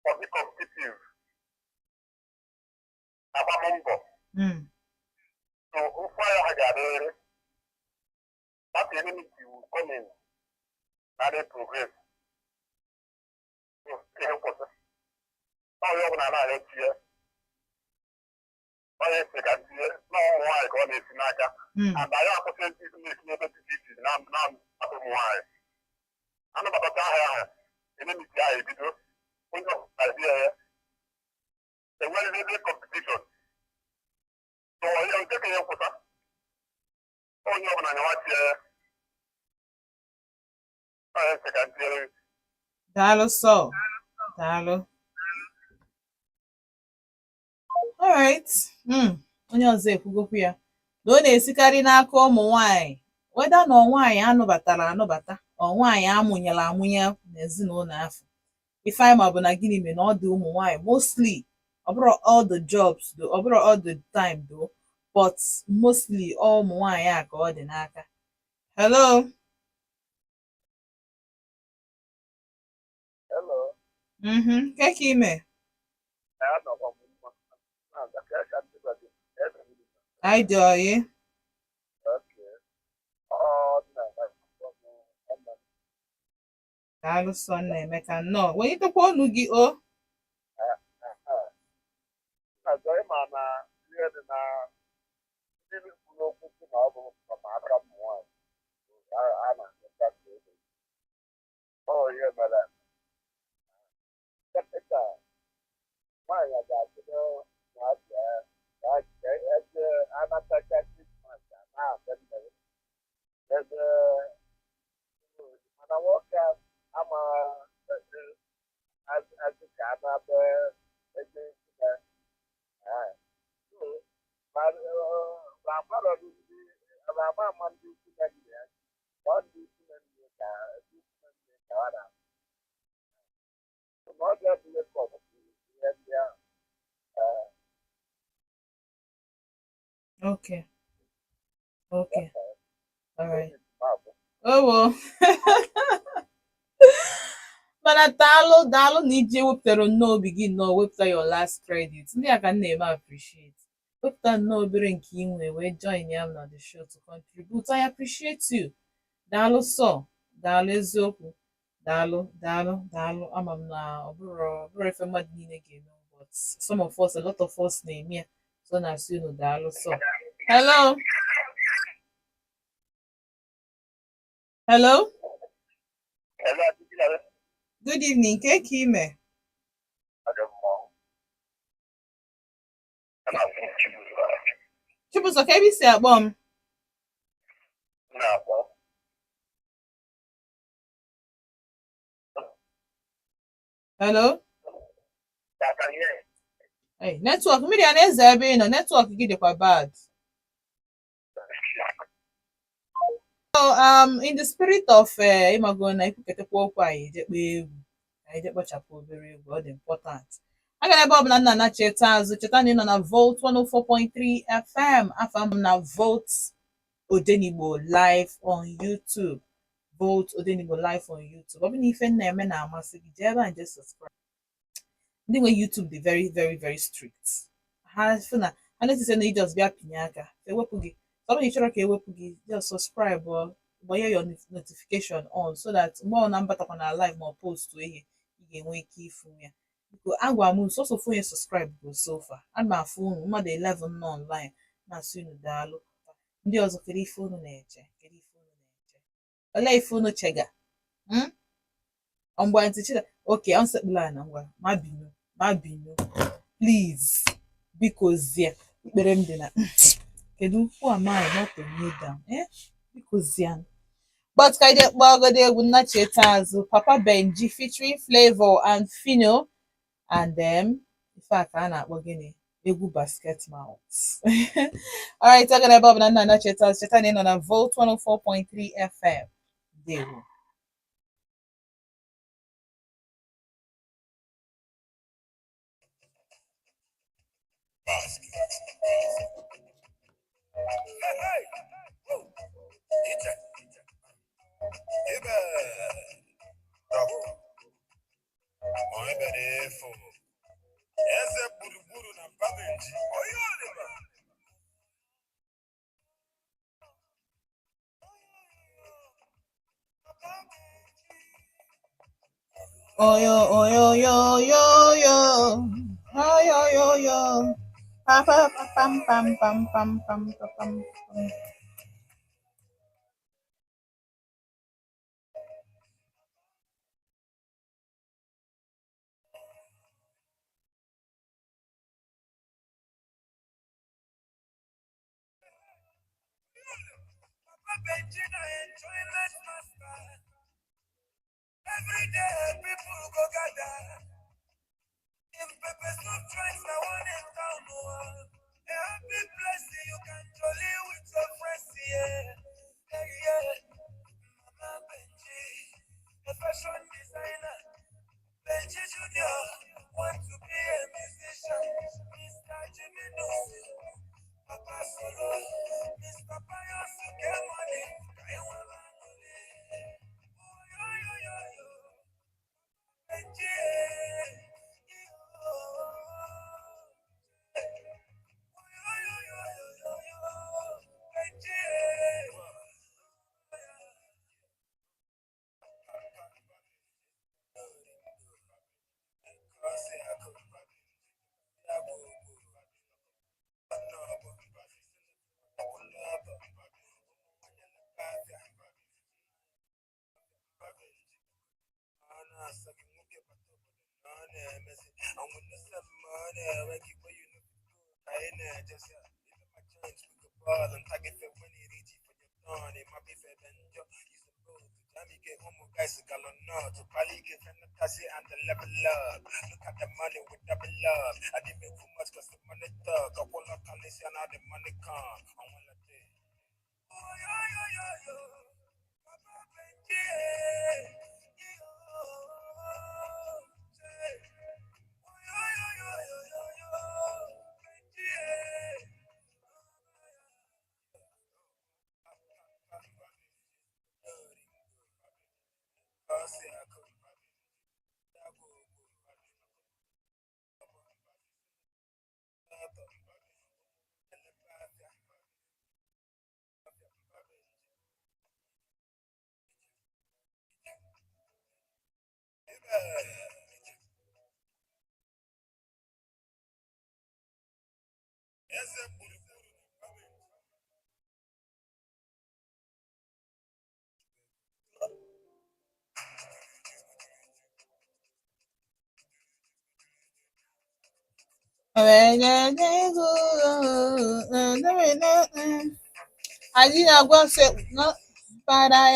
for the competitive agbam mbọ so mfe ya ha ga-adịrịrị that enmity will come in na dey progress so ihe kwụsị onye ọbụla na-arịọ tie onye si ka tie na ụmụ nwaanyị ka ọ na-esi n'aka and anyị akwụsị ndị na-esi n'ebe dị iche na ụmụ nwaanyị anụbatacha ahịa ahụ enmity ahụ ebido onye ọbụla die ya enwerịrị competition so onye nke ka ihe kwụta onye ọbụla nyewa tie ya onye si ka tiere daalụ sọ daalụ alright onye ọzọ ekwugokwu ya na ọ na-esikarị n'aka ụmụ nwanyị weda na nwaanyị anụbatara anụbata nwaanyị amụnyere amụnye n'ezinụlọ afọ ife anyị ma bụ na gịnị mere na ọ dị ụmụ nwanyị mostly ọ bụrụ all the jobs though ọ bụrụ all the time though but mostly ụmụ nwanyị a ka ọ dị n'aka. Hello. hello Ke ka ime anyị dị oyi daalụ sọ Nnaemeka nnọọ welitekwa ọnụ gị o ịma na ihe dị na ndị kwuru okwu si na ọ bụ aka ụmụ nwaanyị a na-ahụta ihe mere dọkịta nwaanyị ga-atụrụ na eze anatacha Krismas na-abịa mmeri ebe mana nwoke ama azụ ka a na-abịa ebe ama ndị ukwu na nne ya ọ ndị ukwu na nne ka ndị ukwu na nne ka ọ na ọ ga-ebule ihe ndị ahụ okay alright owo mana daalụ na iji wepụtara nnọọ obi gị nnọọ wepụta your last credit ndị a ka m na-eme appreciate wepụta nnọọ obere nke ị nwee wee join ya na the show to contribute. I appreciate you. Daalụ sọ daalụ eziokwu daalụ ama m na ọ bụrụ efe mmadụ niile ga-eme but some of us a lot of us na-eme ya so na-asị unu daalụ sọ. Hello. Good evening. Ke ka ime? Chibuzo ka ebe isi akpọ m? Hello? Hey, network mmiri a na-eze ebe ị nọ network gị dịkwa bad. So in the spirit of ịmago na ikwuketekwa okwu anyị ejekpa egwu anyị ejekpochapụ obere egwu ọ dị important. Aga ebe ọbụla nna na cheta azụ cheta na ị nọ na Volt 104.3 FM afọ m na Volt Odenigbo live on YouTube. Volt Odenigbo live on YouTube. Ọ bụ na ife na-eme na-amasị gị jee ebe a nje subscribe. Ndị nwe YouTube dị very very very strict. Ha fụ na ha na-esise na ijos bịa pinye aka ewepụ gị ọ bụrụ na ị chọrọ ka ewepụ gị just subscribe or gbanye your notification on so that mgbe ọ na-abatakwa na live ma ọ post ihe ị ga-enwe ike ịfụ ya. Biko agwa m sọsọ fụ onye subscribe bụ sofa a ma afụ unu mmadụ 11 nọ online na-asị unu daalụ. Ndị ọzọ kedu ife unu na-eche olee ife unu chega mgbe ntị chida oke onsekpula na ngwa ma binu please biko zie ikpere m dị na kedu who am I not to kneel down biko zie but ka ide kpọgodo egwu nna cheta azụ Papa Benji featuring Flavor and Fino and ife a ka a na-akpọ gịnị egwu basket mouth. Alright, aga na ebe ọbụla nna cheta azụ cheta na ị nọ na Volt 104.3 FM. Dewo. Oh yo, oh yo, yo, yo, yo. Oh yo, yo, yo. Pa pa pa pam pam pam pam pam pam pam. Every day people go gather. If pepper soup tries now one in town, a happy place you can jolly with your friends, yeah. Hey, yeah. Mama Benji, a fashion designer. Benji Junior, want to be a musician. Mr. Jimmy Nusi, Papa Solo, Mr. Pius to get money. I want money. Oh, yo, yo, yo, yo. Benji, and the level up. Look at the money with double love. I didn't make too much cause the money thug. I want to call this and how the money come. I want to day. Oh, yo, yo, yo, yo. Papa Benji. Yo. Say. Oh, yo, yo, yo, yo, yo, yo. Benji. I didn't go say no, but I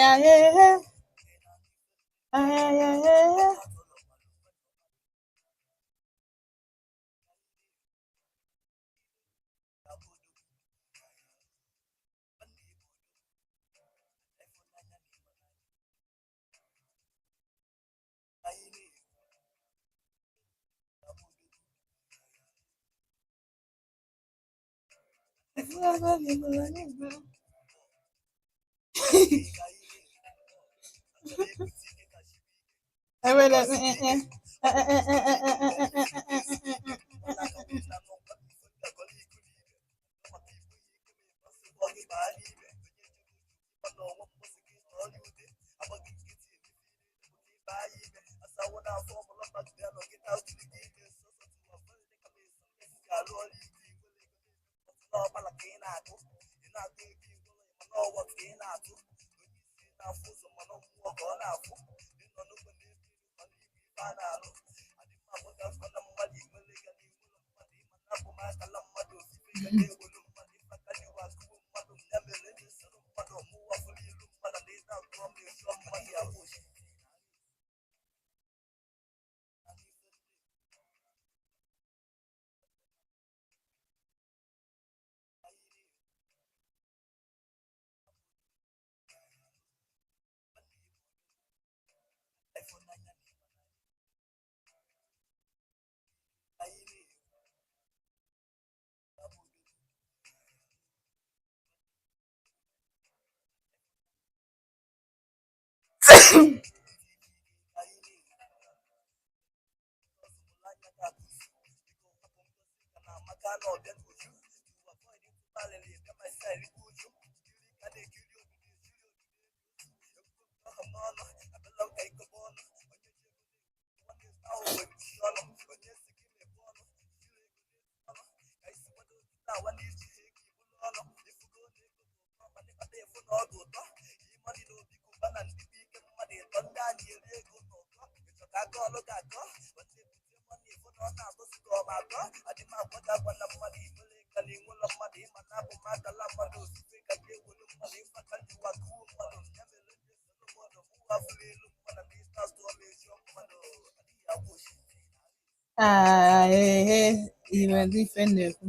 Iwe dị ife na-ekwu.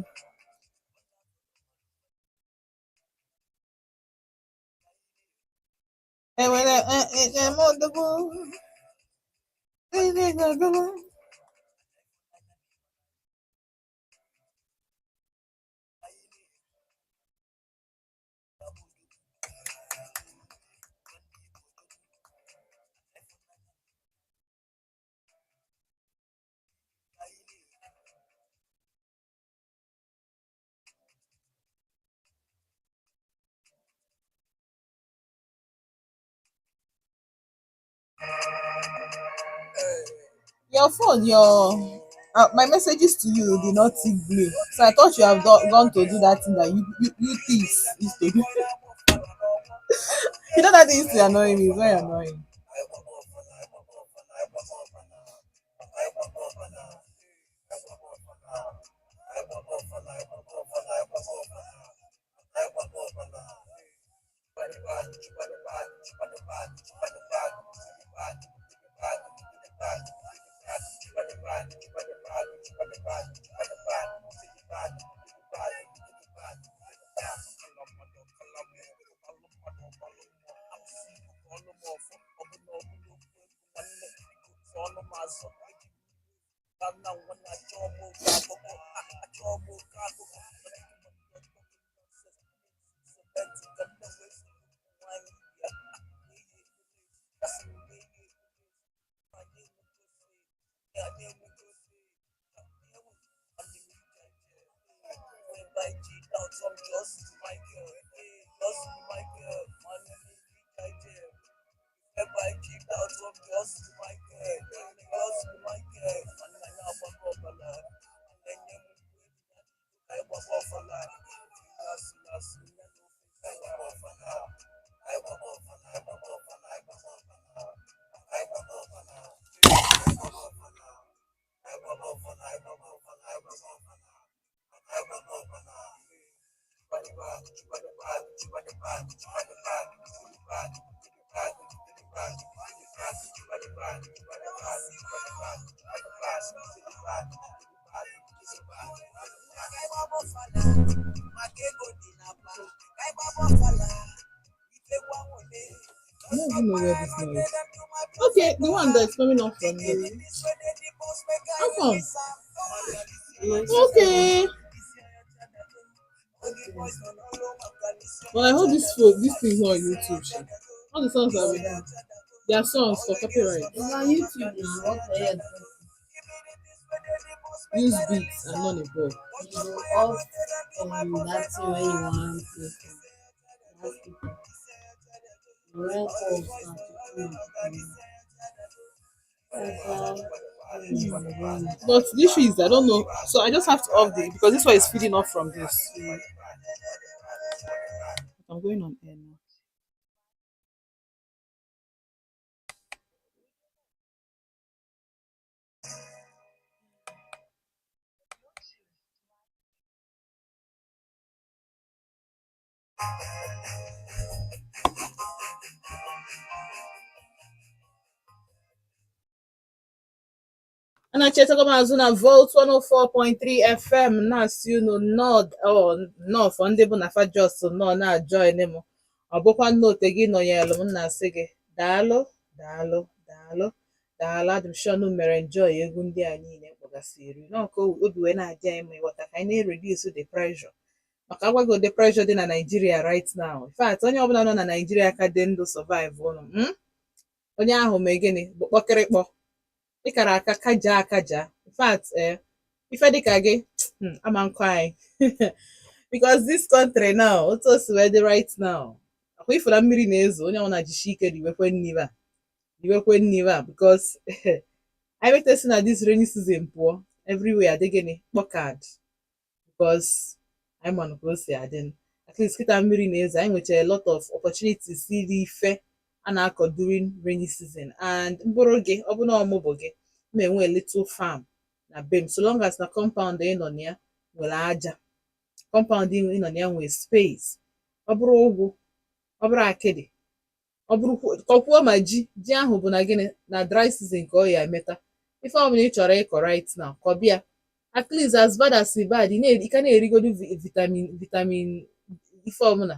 Enwere eme odogwu. Your phone, my messages to you did not tick blue. So I thought you have gone to do that thing that you thieves used to do. You know that thing used to annoy me. It's very annoying. I don't even know where this now is. Okay, the one that's coming off from there. How come? Okay. Well, I hope this thing is not on YouTube. Sha. All the songs are with they are songs for copyright. It's on YouTube now. Okay, Use beats and none above. you go off that thing when you want to. Ask people. You rent calls now to But the issue is I don't know. So I just have to off the because this one is feeding off from this. I'm going on air now. And I check about Zuna Volt 104.3 FM na-asị unu nnọọ for ndị bụ na fa just nnọọ na-join m ọ bụkwa nnote gị nọnyelụ m na-asị gị daalụ daalụ daalụ daalụ adị m sure na unu mere enjoy egwu ndị a niile kpọgasịrị n'ọka obi wee na-adị anyị ma ịghọta ka anyị na-reduce the pressure maka agwago the pressure dị na Nigeria right now in fact onye ọbụla nọ na Nigeria ka dị ndụ survive ụnụ onye ahụ mee gịnị bụ kpọkịrịkpọ ịkara aka kaja in fact ife dịka gị ama nkọ anyị because this country now otu o si wee dị right now akwa ifụla mmiri na-ezo onye ọbụla jishi ike diwekwe nnive a because anyị metesi na this rainy season pụọ everywhere adị gịnị kpọkad because anyị manụ ka o si adị at least kịta mmiri na-ezo anyị nwechara a lot of opportunities iri ife a na-akọ during rainy season and mbụrụ gị ọ bụ na ọmụbụ gị ma enwe a little farm na be m so long as na compound ị nọ na ya nwere aja compound ị nọ na ya nwere space ọ bụrụ ụgwụ ọ bụrụ akịdị ọ bụrụ kọkwuo ma ji ahụ bụ na gịnị na dry season ka ọ ya emeta ife ọbụla ị chọrọ ịkọ right now kọbịa at least as bad as bad ị ka na-erigodu vitamin ife ọbụla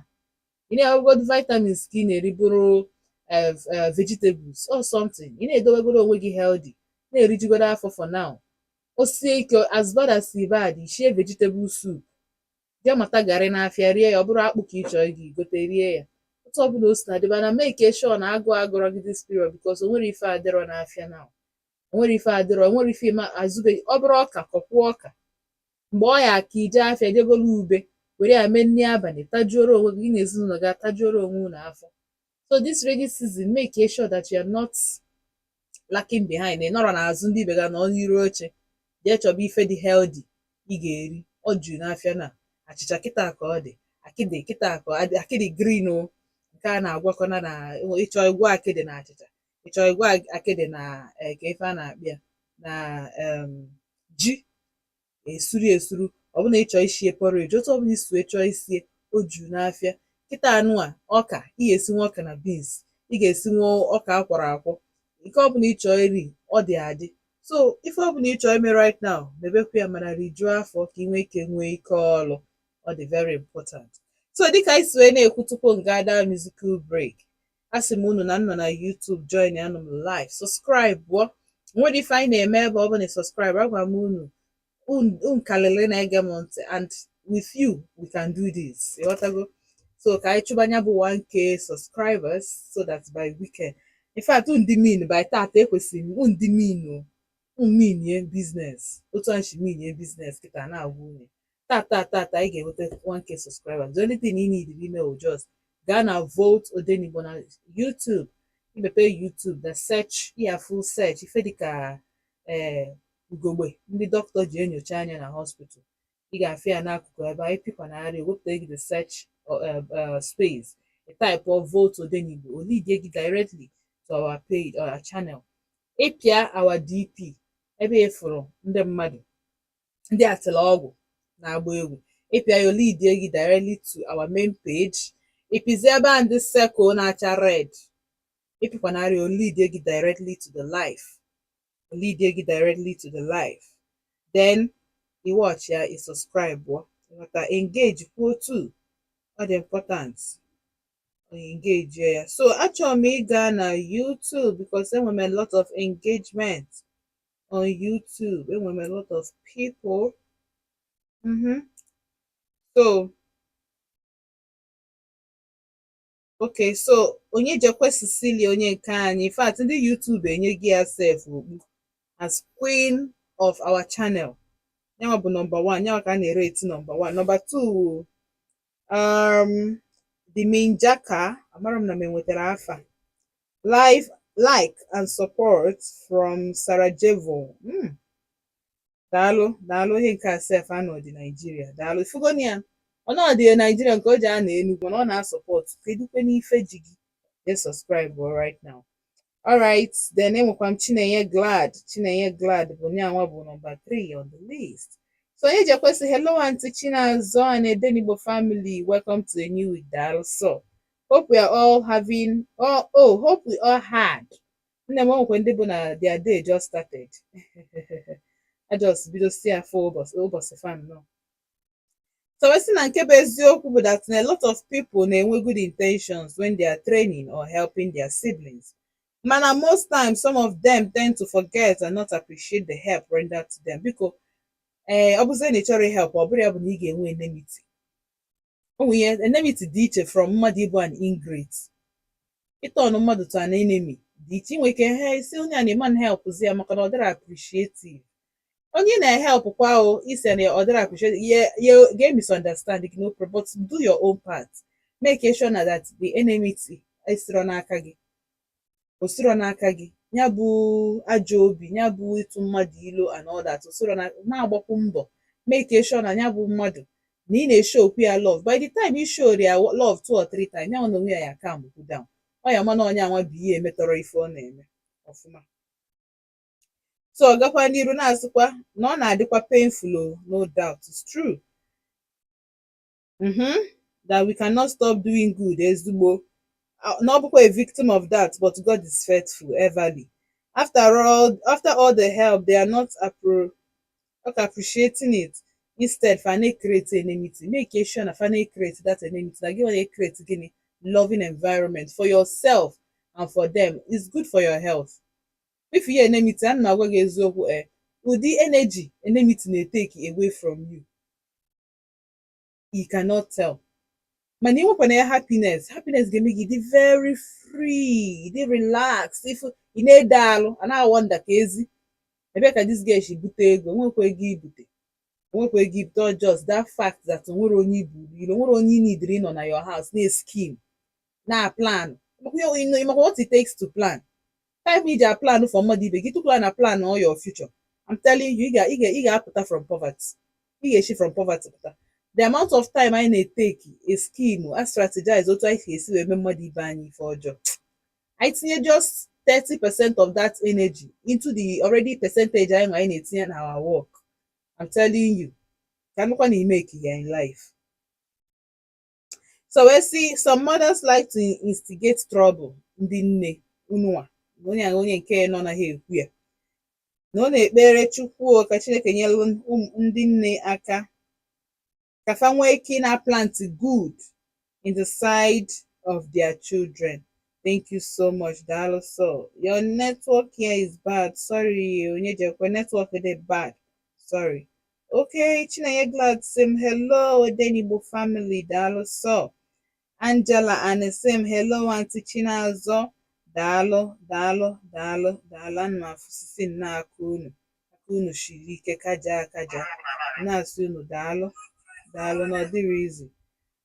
ị na-erigodu vitamins ka ị na-eri bụrụ vegetables or something ị na-edowegodo onwe gị healthy na-erijigodo afọ for now o sie ike as bad as bad shie vegetable soup jee mata garị n'afịa rie ya ọ bụrụ akpụ ka ị chọrọ gị gote rie ya otu ọbụla o si na dịba na make sure na agụ agụrọ gị this period because onwere ife adịrọ n'afịa now onwere ife adịrọ onwere ife ma azụbeghị ọ bụrụ ọka kọkwuo ọka mgbe ọ ya ka ije afịa jegolu ube were ya mee nri abalị tajuoro onwe gị na ezinụlọ gị atajuoro onwe unu afọ so this rainy season make sure that you are not lacking behind ị nọrọ n'azụ ndị ibe ga nọ n'iru oche jee chọba ife dị healthy ị ga-eri ọ juru n'afịa na achịcha kịta ka ọ dị akịdị kịta ka akịdị green o nke a na-agwakọna na ịchọ igwe akịdị na achịcha ịchọ igwe akịdị na ka ife a na-akpịa na ji esuru ọ bụla ịchọ isie porridge otu ọbụla isi wee chọọ isie o juru n'afịa kịta anụ a ọka ị ga-esinwe ọka na beans ị ga-esinwe ọka akwọrọ akwọ nke ọbụla ịchọ iri ọ dị adị so ife ọbụla ịchọ ime right now mebekwa ya mana rijuo afọ ka ị nwee ike nwee ike ọlụ ọ dị very important so dịka anyị si wee na-ekwu tupu m gaa daa musical break a sị m unu na nnọ na YouTube join ya nọ m live subscribe bụọ nwere ife anyị na-eme ebe ọ bụla subscribe agwa m unu kalịlị na-ege m ntị and with you we can do this ịghọtago so ka anyị chụbanya bụ 1k subscribers so that by weekend in fact ndị mean by tata ekwesịrị m ndị mean minie business otu anshi minie business kịta na-agwa unu tata anyị ga-enweta 1k subscribers the only thing you need ime o just gaa na vote Odenigbo na YouTube imepe YouTube the search ya full search ife dịka ugogbe ndị dọkịta ji enyocha anya na hospital ị ga-afịa ya n'akụkụ ebe anyị pikwanarị wepụta gị the search space a type of vote Odenigbo o lead gị directly to our page or our channel ịpịa our DP ebe efuru ndị mmadụ ndị atịla ọgwụ na-agba egwu ịpịa ya o lead gị directly to our main page ịpịzi ebe a ndị circle na-acha red ịpịkwanarị o lead gị directly to the live lead gị directly to the live then you watch ya you subscribe ghọta engage kwuo too ọ dị important engage ya so achọrọ m ịga na YouTube because enwere m a lot of engagement on YouTube enwere m a lot of people so okay so onye jekwe Cecilia onye nke anyị in fact ndị YouTube enye gị ya sef okpu as queen of our channel nyawa bụ number 1 nyawa ka a na-erate number 1 number 2 the Minjaka amara m na m enwetara afa live like and support from Sarajevo daalụ ihe nke a sef anọ dị Nigeria daalụ ifugoni ya ọnọdụ Nigeria nke o ji a na Enugu mana ọ na-asọpọt kedukwe n'ife ji gị dey subscribe right now alright then enwekwa m Chinenye Glad bụ nyanwa bụ number 3 on the list so onye ji ekwesị hello aunty Chinazọ and Odenigbo family welcome to a new week daalụ so hope we are all having hope we all had nne m nwekwe ndị bụ na their day just started I just bido si afọ ụbọchị fan no so we see na nke bụ eziokwu bụ that a lot of people na-enwe good intentions when they are training or helping their siblings mana most times some of them tend to forget and not appreciate the help rendered to them because ọ bụzie na ị chọrọ help ọ bụrụ ya bụ na ị ga-enwe enmity enmity dị iche from mmadụ ịbụ an ingrate ịtọnụ mmadụ to an enemy dị iche inwe ike isi onye a na-eman helpzi ya maka na ọ dịrị appreciative onye na-help kwa o isi na ọ dịrị appreciative you get misunderstanding no problem but do your own part make sure na that the enmity esiro n'aka gị osiro n'aka gị ya bụ ajọ obi ya bụ ịtụ mmadụ ilo and all that osiro na-agbakwu mbọ make sure na ya bụ mmadụ na ị na-eshow ya love. By the time you show ya love 2 or 3 times, ya onwe ya calm down. Ọ ya mana onye anwa bụ ihe emetọrọ ife ọ na-eme ọfụma. So ọ gakwa n'iru na-asịkwa na ọ na-adịkwa painful, no doubt, it's true. That we cannot stop doing good, ezigbo. Not because a victim of that, but God is faithful everly. After all the help, they are not appreciating it. Instead, finally create enmity. Make sure na finally create that enmity. That give you create again loving environment for yourself and for them. It's good for your health. If you enmity, and na gwa eziokwu ụdị energy enmity na-take away from you, you cannot tell. Mana inwekwana ya happiness ga-eme gị dị very free, dị relax. If ị na-ede alụ, a na-awọnda ka ezi ebe ka this girl shi bute ego, nwekwa ego ibute, or just that fact that onwere onye iburu ilo, onwere onye neediri ịnọ na your house na-scheme, na-plan. Maka what it takes to plan. Time iji a plan for mmadụ ibe gị tupu na plan all your future. I'm telling you, ị ga-apụta from poverty. Ị ga-eshi from poverty pụta. The amount of time anyị na-etake a scheme, a strategize otu anyị ga-esi wee mee mmadụ ibe anyị ife ọjọọ. I tinye just 30% of that energy into the already percentage anyị na-etinye na our work. I'm telling you, ka nnukwu na make ya in life. So we see some mothers like to instigate trouble. Ndị nne unwa onye nke nọ na ha ekwu ya na ọ na-ekpere Chukwu ka Chineke nyelu ndị nne aka ka fa nwee ike na plant good in the side of their children. Thank you so much, Dalo. So your network here is bad. Sorry, Onyejekwe, network is bad. Sorry. Okay, Chineye glad same hello, Odenigbo family, Dalo. So Angela and same hello, Auntie Chinazo. Dalo. Anụmafụsisi nna aka unu shiri ike kaja na-asị unu daalụ na ọ dịrị izi.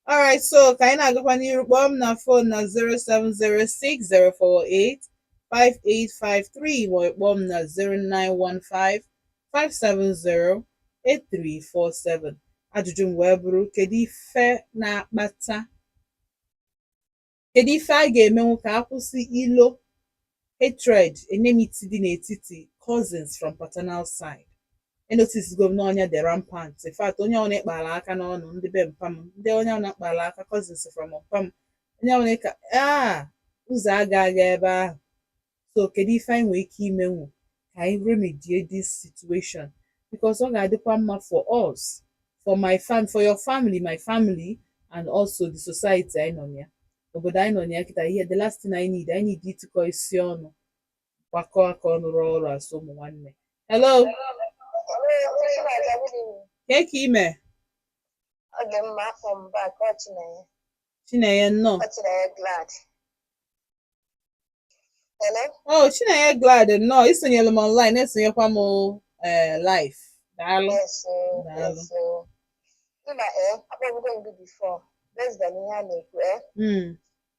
Alright, so ka anyị na-agakwa n'iru, kpọọ m na phone na 07060485853 ma kpọọ m na 09155708347. Ajụjụ m wee bụrụ kedu ife a ga-emenwu ka akwụsị ilo, hatred, enmity dị n'etiti cousins from paternal side. Notice go n'ọnya the rampant. In fact, onye ọ na-ekpala aka n'ọnụ ndị be mpam, ndị onye ọ na-akpala aka cousins from mpam, onye ọ na-eka ụzọ agaghị ebe ahụ. So kedu ife anyị nwere ike imenwu ka anyị remedie this situation, because ọ ga-adịkwa mma for us, for my family, for your family, my family, and also the society anyị nọ ya. Obodo anyị nọ ya kịta ihe the last thing I need ịtụkọ isi ọnụ, gbakọ aka ọnụ rụọ ọrụ asụ ụmụ nwanne. Hello. Ke ka ime? Chineye nnọọ. Oh, Chineye glad nnọọ isonyere m online, esonyekwa m live. Daalụ.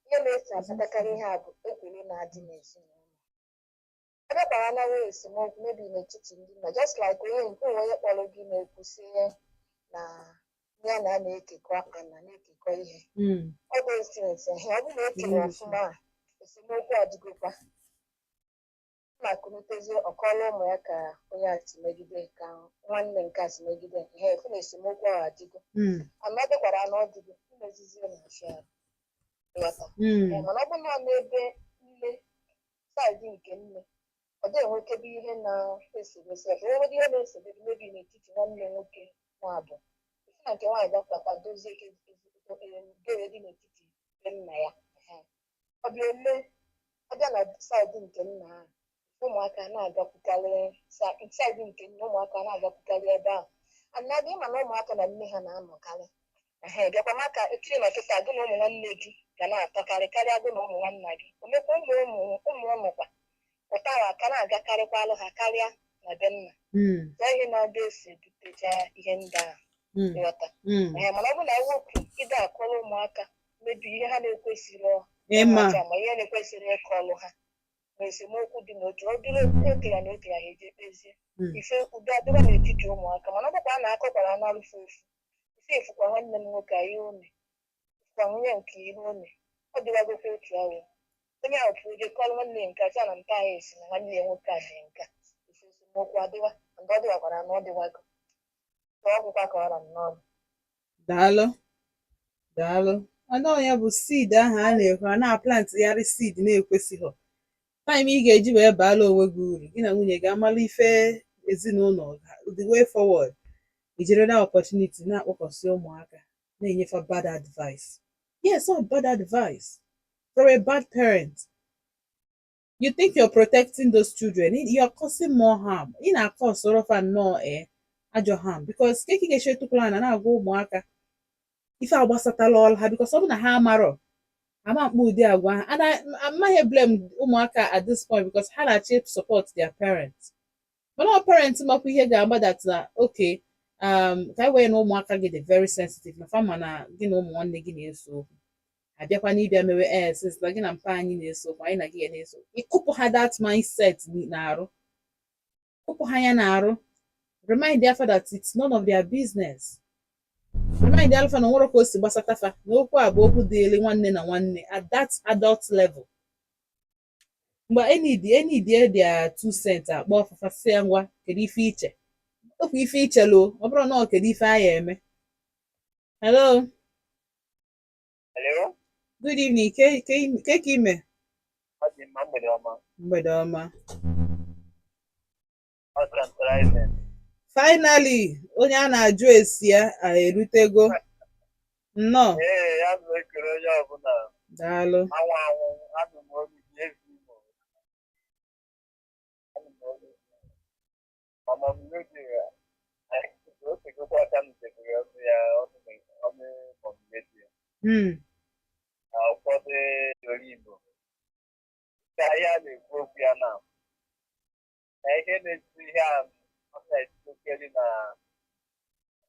Ihe na-esi asatakarị ihe a bụ ekworo na-adị n'ezinụlọ. Ebe kpara anaghị esemokwu mebi n'etiti ndị nna, just like onye kpọrọ gị na-ekwusi na ya na na-ekekọ aka na na-ekekọ ihe. Ọ bụ esinesi ihe ọ bụrụ na ekere ọfụma esemokwu adịgokwa ma kụrụtezi ọkọrọ ụmụ ya ka onye a si megide, ka nwanne nke a si megide ihe efu na esemokwu ahụ adịgo. Amadịkwara na ọ dịgo imezizi na afịa mana ọ bụ na n'ebe nne saịdị nke nne ọ dị enwekebe ihe na-eserese enwere ihe na-eserebe mebi n'etiti nwanne nwoke na-abụ isi na nke nwaanyị dọkpata dozie gere dị n'etiti nna ya. Ọ bịa na saịdị nke nna ahụ ụmụaka na-agakwukarị saịdị nke nne, ụmụaka na-agakwukarị ebe ahụ anadị ịma na ụmụaka na nne ha na-anọkarị bịakwa maka ekiri na ọtụtụ agụ na ụmụ nwanne gị ga na-atọkarị karịa agụ na ụmụ nwanna gị. Omekwa ụmụ ọmụkwa pụtara aka na-agakarịkwa alụ ha karịa na be nna. Ihe na-abịa esi ebutecha ihe ndị ahụ ịghọta. Mana ọ bụ na ewepụ ide akọrọ ụmụaka mebi ihe ha na-ekwesịrị ma ihe na-ekwesịrị ịkọlụ ha na esemokwu dị n'otu ọ dịrị okenye na okenye ha eji ekpezie ife udo adịba n'etiti ụmụaka. Mana ọ bụkwa a na-akọkwara na-alụfe ofu si ifukwa nwanne m nwoke ihe une fukwa nwunye nke ihe une ọ dịwagokwa otu awa onye ahụ pụrụ je kọrọ nwanne ya nke a sị na nta anyị esi na nwanne ya nwoke a dị nka ife esemokwu adịwa ndị ọ dịwakwara na ọ dịwago ka ọ bụkwa ka ọ ra nnọọ daalụ daalụ ọnụ ya bụ seed ahụ a na-ekwu a na-aplantịgharị seed na-ekwesịghị taịm ị ga-eji wee baala onwe gị uru gị na nwunye gị amala ife ezinụlọ the way forward ijiri na opportunity na-akpọkọsị ụmụaka na-enyefa bad advice. Yes, not bad advice from a bad parent. You think you're protecting those children, you're causing more harm. Ị na-akọs ọrọfa nnọọ ajọ harm because keki ga-eche tụkwala na-agwa ụmụaka ife agbasatala ọl ha because ọ bụ na ha amarọ ama mkpa ụdị agwa ha and amaghị blame ụmụaka at this point because ha na-achị support their parents mana ọ parents makwa ihe ga-agbadat na okay ka e wee na ụmụaka gị dị very sensitive na fama na gị na ụmụ nwanne gị na-eso okwu abịakwa n'ịbịa mewe since na gị na mpa anyị na-eso okwu anyị na gị na-eso ịkụpụ ha that mindset na-arụ kụpụ ha ya na-arụ remind the alpha that it's none of their business. Remind the alpha na nwere ka o si gbasatafa na okwu a bụ okwu dịịrị nwanne na nwanne at that adult level. Mgbe enidie dia 2 cents akpọ ọfụfa si ya ngwa kedu ife iche okwu ife ichelo ọ bụrụ na ọ kedu ife anyị eme. Hello. Hello. Good evening. Ke ka ime? Ọ dị mma mgbede ọma. Mgbede ọma. Ọ transcribing. Finally, onye a na-ajụ esi ya erutego. Nnọọ. Ee, ya bụ ekele onye ọbụla. Daalụ. Anwụ anụ m olu ji ezi Igbo. Anụ m olu mama m n'oge otegokwa aka m debere ọnụ ya ọnụ mọmmeji ya. Na ụfọdụ ori Igbo. Ka ihe a na-ekwu okwu ya na ihe na-etu ihe a ọ na-etokeri na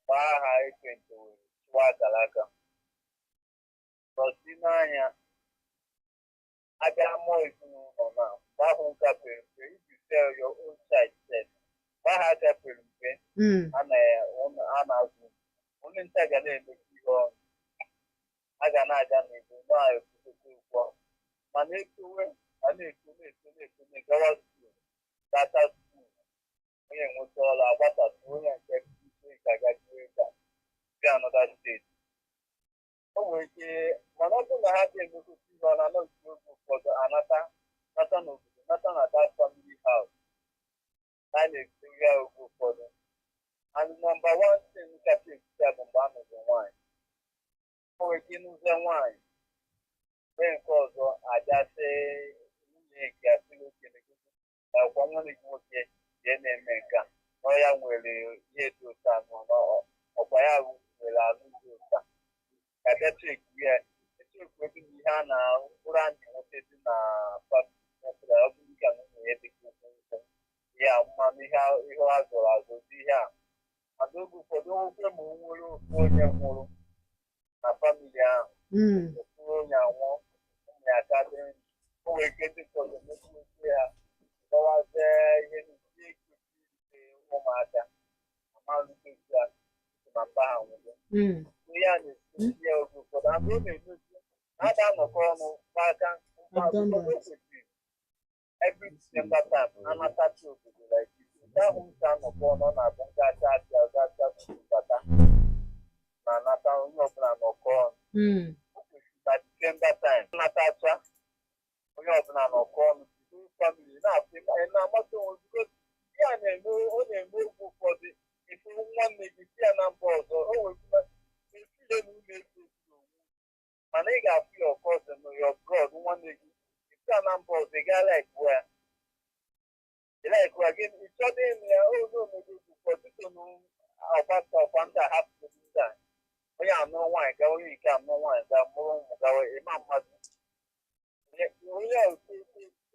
mgbe agha ekwentịwere chụwa akara aka nọsi n'anya abịa mụọ ezinụlọ na mgbe ahụ nka pere mpe iji sell your own child set mgbe ahụ aka pere mpe a na-azụ onye nta ga na-emekwa ihe ọnụ a ga na-aga n'igbo na-ekwugote ụgwọ mana etowe a na-eto gawa skul data skul onye nweta ọrụ agbasasị onye nke ike ga-agaji ego bịa anọda steeti o nwere ike mana ọ bụrụ na ha ga-emegosi ihe ọ na-anọzi oge ụfọdụ nata n'obodo nata na that family house a na-ekiri ya oge ụfọdụ and nọmba 1 thing kacha ekiti ya bụ mgbe a nụrụ nwaanyị o nwere ike ịnụzie nwaanyị mee nke ọzọ ajasị nwunye nke asịrị okene ọkwa nwanne gị nwoke jee na-eme nka na ya nwere ihe dị ụta ọkwa ya nwere alụ dị ụta ka bịacheki ya echekwu ebe na ihe a na-ụrụ anyị nwoke dị na famili ọ bụrụ ka nwunye ya dịka ukwu ya mmanụ ihe a zụrụ azụ dị ihe a mana oge ụfọdụ nwoke ma o nwere ofu onye nwụrụ na famili ahụ ofu onye anwụọ ụmụ ya ka dị o nwere ike dị ụfọdụ mekwu ha gbawazie ihe ndị ekwesịrị ụmụaka amalụtezi ya na mba ha nwụrụ ihe a na-esi ya oge ụfọdụ abụ ọ na-emezi na-ada anọkọ ọnụ n'aka kwesịrị every December time anatachi obodo like nke ahụ nka anọkọ ọnụ na-abụ ngacha abịa gacha bata na anata onye ọbụla nọkọ ọnụ o kwesịrị na December time anatacha onye ọbụla nọkọ ọnụ family na-amasị onwe because ihe a na-eme ọ na-eme oge ụfọdụ ifu nwanne gị si ya na mba ọzọ o wezụga esile na ụlọ ego onwe mana ị ga-afụ ya ọkọzọ na ya brọd nwanne gị isi ya na mba ọzọ ị gaa laikụwa gị ịchọdụ ịnụ ya oge omedo ụfọdụ so na ọgbata ọkwa ndị a hapụrụ ndị a onye anụrụ nwaanyị gawa onye nke anụrụ nwaanyị ga mụrụ ụmụ gawa ịma mmadụ onye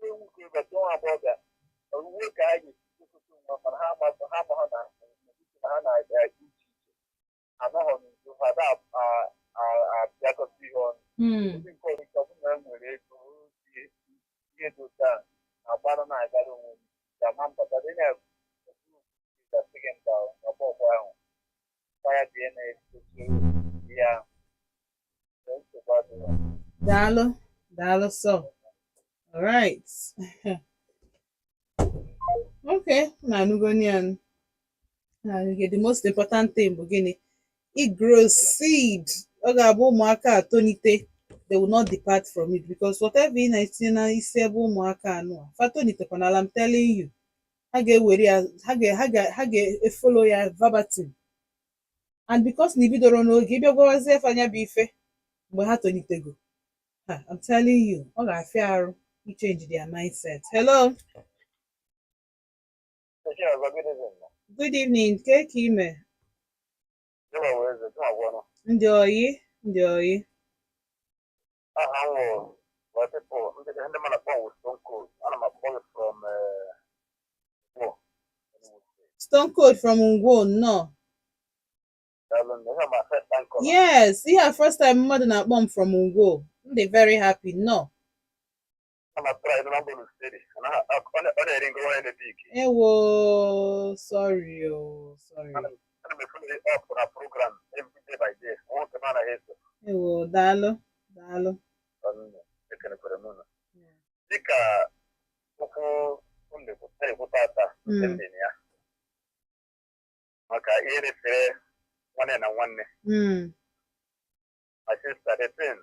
ewu ka ebata nwa agbọghọbịa owuwe ka ha ga-esikokote nwa mana ha agbata ha ma ha na ha na-aga iche iche anọghọ n'udo ha abịakọta ihe ọnụ ndị nke ọzọ ọ bụla nwere ego ihe dị ụta agbara na-agara onwe m ga-ama mbata dị na-gasịghị mba ọgbọgwụ ahụ ya bie na-esochi Dalo so. All right. Okay, na anugonian. The most important thing bụ gịnị? It grows seed. Ọ ga-abụ ụmụaka a tonite, they will not depart from it because whatever ị na-etinye na isi ebe ụmụaka anụ a fa tonitekwanala, I'm telling you, ha ga-ewere ya, ha ga-efolo ya verbatim, and because na ibidoro n'oge ịbịa gwawazie fa anya bụ ife mgbe ha tonitego, ha, I'm telling you, ọ ga-afịa arụ change their mindset. Hello, good evening, ke ka ime? Ndị oyi, ndị oyi. Stone Cold from Ngwo, no. Yes, yeah, first time mmadụ na-akpọ m from Ngwo. I'm very happy, no. Ewo, sorry, oh, sorry. Ewo, daalụ, daalụ. Dịka okwu na-ekwu tata ya maka ihe na-esere nwanne na nwanne, my sister, the thing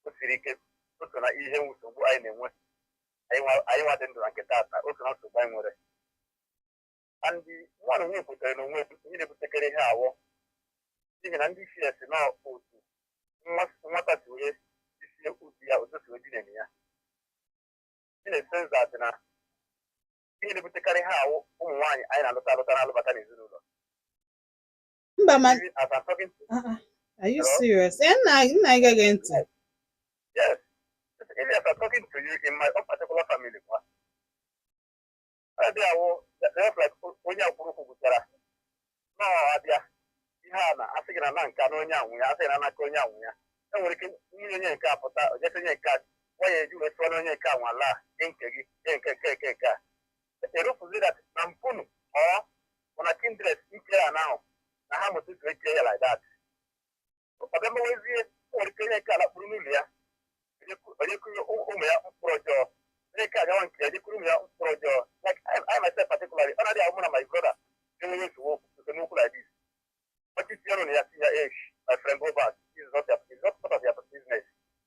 o siri ike, otu na ihe nsogbu anyị na-enwe anyị nwa dị ndụ na nke tata, otu na nsogbu anyị nwere, ndị nwanne nwunye pụtara na onwe ihe na-ebutekere ihe awọ n'ihi na ndị isi esi na otu nwata si wee isi otu ya otu si wee dị n'enyi ya. Ị na-ese that na ihe na-ebutekarị ha awụ ụmụ nwaanyị anyị na-alụta na-alụbata n'ezinụlọ. Mba, man. Are you serious? Nna ị gaghị ntị. Yes. If I am talking to you in my own particular family, I like onye akwụrụ okwu gwụchara na abịa ihe a na asị gị na nka na onye anwụ ya, asị na n'aka onye anwụ ya, enwere ike nwunye onye nke a pụta ojesi onye nke a nwanyị eji wee sụọ onye nke a nwala gị nke gị nke a erupụzi that na mpunu ọ na kindred nke ya ahụ na ha mụta isi eke ya like that. Ọ bịa mewezie nwere ike onye nke a lakpụrụ n'ụlọ ya onye kụrụ ụmụ ya mkpụrụ ọjọọ, onye nke agawa nke ya jekụrụ ụmụ ya mkpụrụ ọjọọ. Like I myself particularly, ọ na-adị ahụ mụ na my brother enweghị nsogbu like this. What is your age, my friend, go back. This is not part of your business.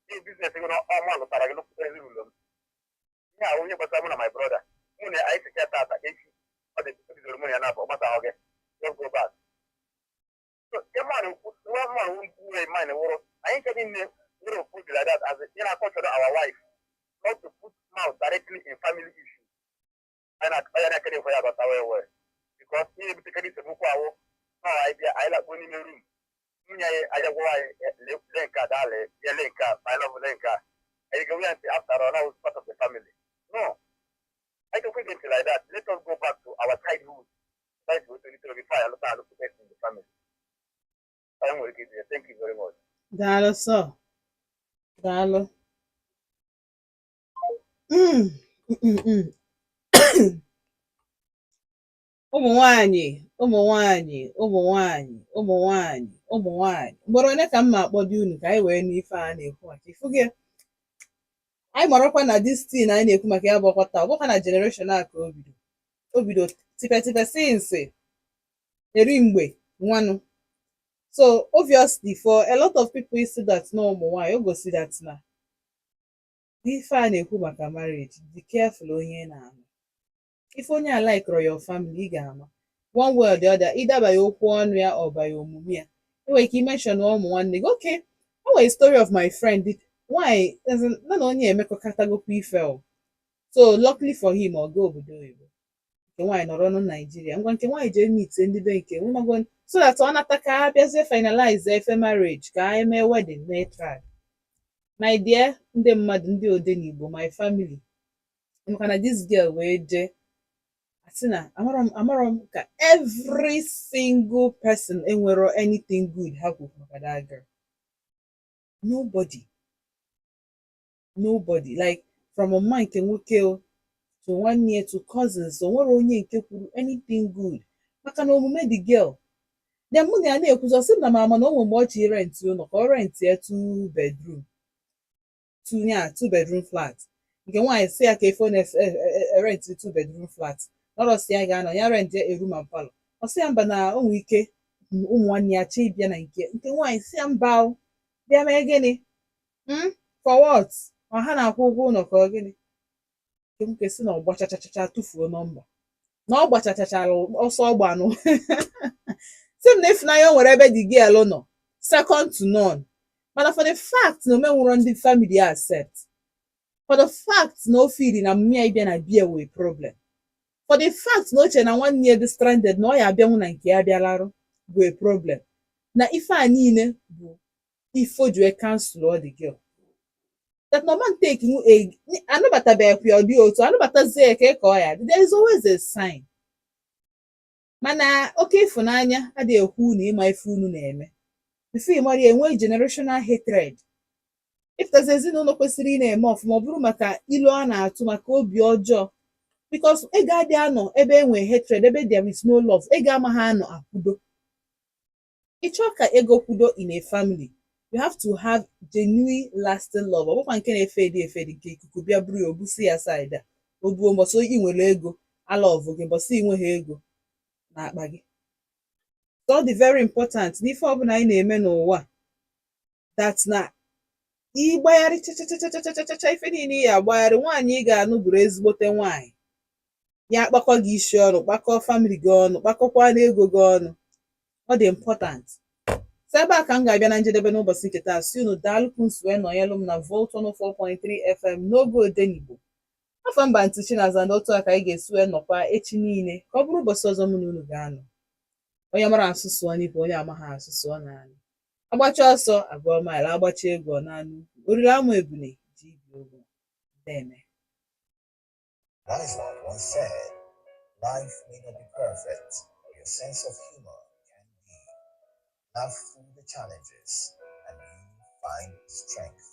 This business is going to all man para look for the room. Yeah, only but I'm my brother. Money I take care of that age. But the money enough or matter okay. Don't go back. So one man who mind the world. I ain't getting the little food like that as a culture of our wife. Not to put mouth directly in family issues. And I can't for about our way. Because he will take it to book our idea. I like going in the room. I go Lenka, Dale, Lenka, I love Lenka. I go after all, I was part of the family. No, I don't think it's like that. Let us go back to our childhood. Try to be fire, look at in the family. I am working here. Thank you very much. Daalụ sọ. Daalụ. Ụmụ nwanyị, ụmụ nwanyị, ụmụ nwanyị, ụmụ nwanyị, ụmụ nwanyị. Mgbọrọ onye ka m ma akpọdo unu ka anyị wee nụ ife a na-ekwu maka ifu gị. Anyị marakwa na this thing anyị na-ekwu maka ya bụ ọkọta ọ bụkwa na generation a ka o bido tipe since eri mgbe nwanụ. So obviously for a lot of people isi that na ụmụ nwanyị o gosi that na ife a na-ekwu maka marriage, be careful onye na-anụ. If onye a like your family, ị ga-ama one way or the other, either by okwu ọnụ ya or by omume ya. Enwere ike imention ụmụ nwanne gị. Okay, o nwere story of my friend why na onye emekọkatagokwa ife o. So luckily for him ọ ga obodo oyibo, nke nwaanyị nọrọ na Naijiria, ngwa nke nwaanyị jee meet ndị be nke nwemago so that ọ nata ka ha bịazie finalize efe marriage ka ha emee wedding mee trial. My dear ndị mmadụ, ndị Odenigbo, my family, maka na this girl wee jee asị na amarọ m ka every single person enwero anything good ha kwuru maka that girl. Nobody like from ọmụma nke nwoke to nwanne ya to cousins, o nwere onye nke kwuru anything good maka na omume the girl. Then mụ na ya na-ekwuzi ọsị na mama na o nwe mgbe ọ chi rent ụlọ ka ọ rent ya 2 bedroom. two bedroom flat nke nwaanyị si ya ka efe na-rent two bedroom flat nọrọsi ya ga-anọ ya rent a room and parlour ọ sị ya mba na o nwere ike ụmụ nwanne ya chọọ ịbịa na nke nwaanyị si ya mba bịa mee gịnị for what ha na-akwụ ụgwọ ụlọ ka ọ gịnị nke m kwesị na ọ gbachachacha tụfuo nọmba na ọ gbachachachara ọsọ ọgbanụ si m na Ifunanya o nwere ebe dị girl nọ second to none mana for the fact na omenwụrọ ndị family accept for the fact na o feel na mmịa ịbịa na bia wee problem for the fact na oche na nwanne ya dị stranded na ọ ya abịanwu na nke ya bịalarụ bụ a problem na ife a niile bụ ife o ji wee cancel all the girl that no man take anụbatabeghị ọ dị otu anụbatazie ka ọ ya there is always a sign mana oke ịfụnanya adịghị ekwu na ịma ife unu na-eme before ịmara ya enwe generational hatred iftazi ezinụlọ kwesịrị ị na-eme ọfụma ọ bụrụ maka ilu a na-atụ maka obi ọjọọ because ego adị anọ ebe enwe hatred ebe there is no love ego amaghị anọ akwudo ịchọ ka ego kwudo in a family you have to have genuine lasting love ọ bụkwa nke na-efedi efedi nke ikuku bịa buru ya obusi ya side a o buo mbọsị ị nwere ego alọvụ gị mbọsị ị nweghị ego na akpa gị so ọ dị very important n'ife ọbụla anyị na-eme n'ụwa that na ịgbagharị chachachachachacha ife niile ya agbagharị nwaanyị ị ga-anụ bụrụ ezigbote nwaanyị ya akpakọ gị isi ọnụ kpakọọ family gị ọnụ kpakọkwa n'ego gị ọnụ ọ dị important so ebe a ka m ga-abịa na njedebe n'ụbọchị nke taa si unu daalụkwu wee nọnyelụ m na Volt 104.3 FM n'oge Odenigbo afọ mba ntị Chinaza na otu a ka anyị ga-esi wee nọkwa echi niile ka ọ bụrụ ụbọchị ọzọ mụ na unu ga-anọ onye mara asụ sụọ n'Igbo onye amaghị asụ sụọ n'ala agbacha ọsọ agụọ maịlụ agbacha egwu ọ naanị oriri amụ ebune ji ibi ogo deme Lifelong once said, life may not be perfect, but your sense of humor can be. Laugh through the challenges and you find strength.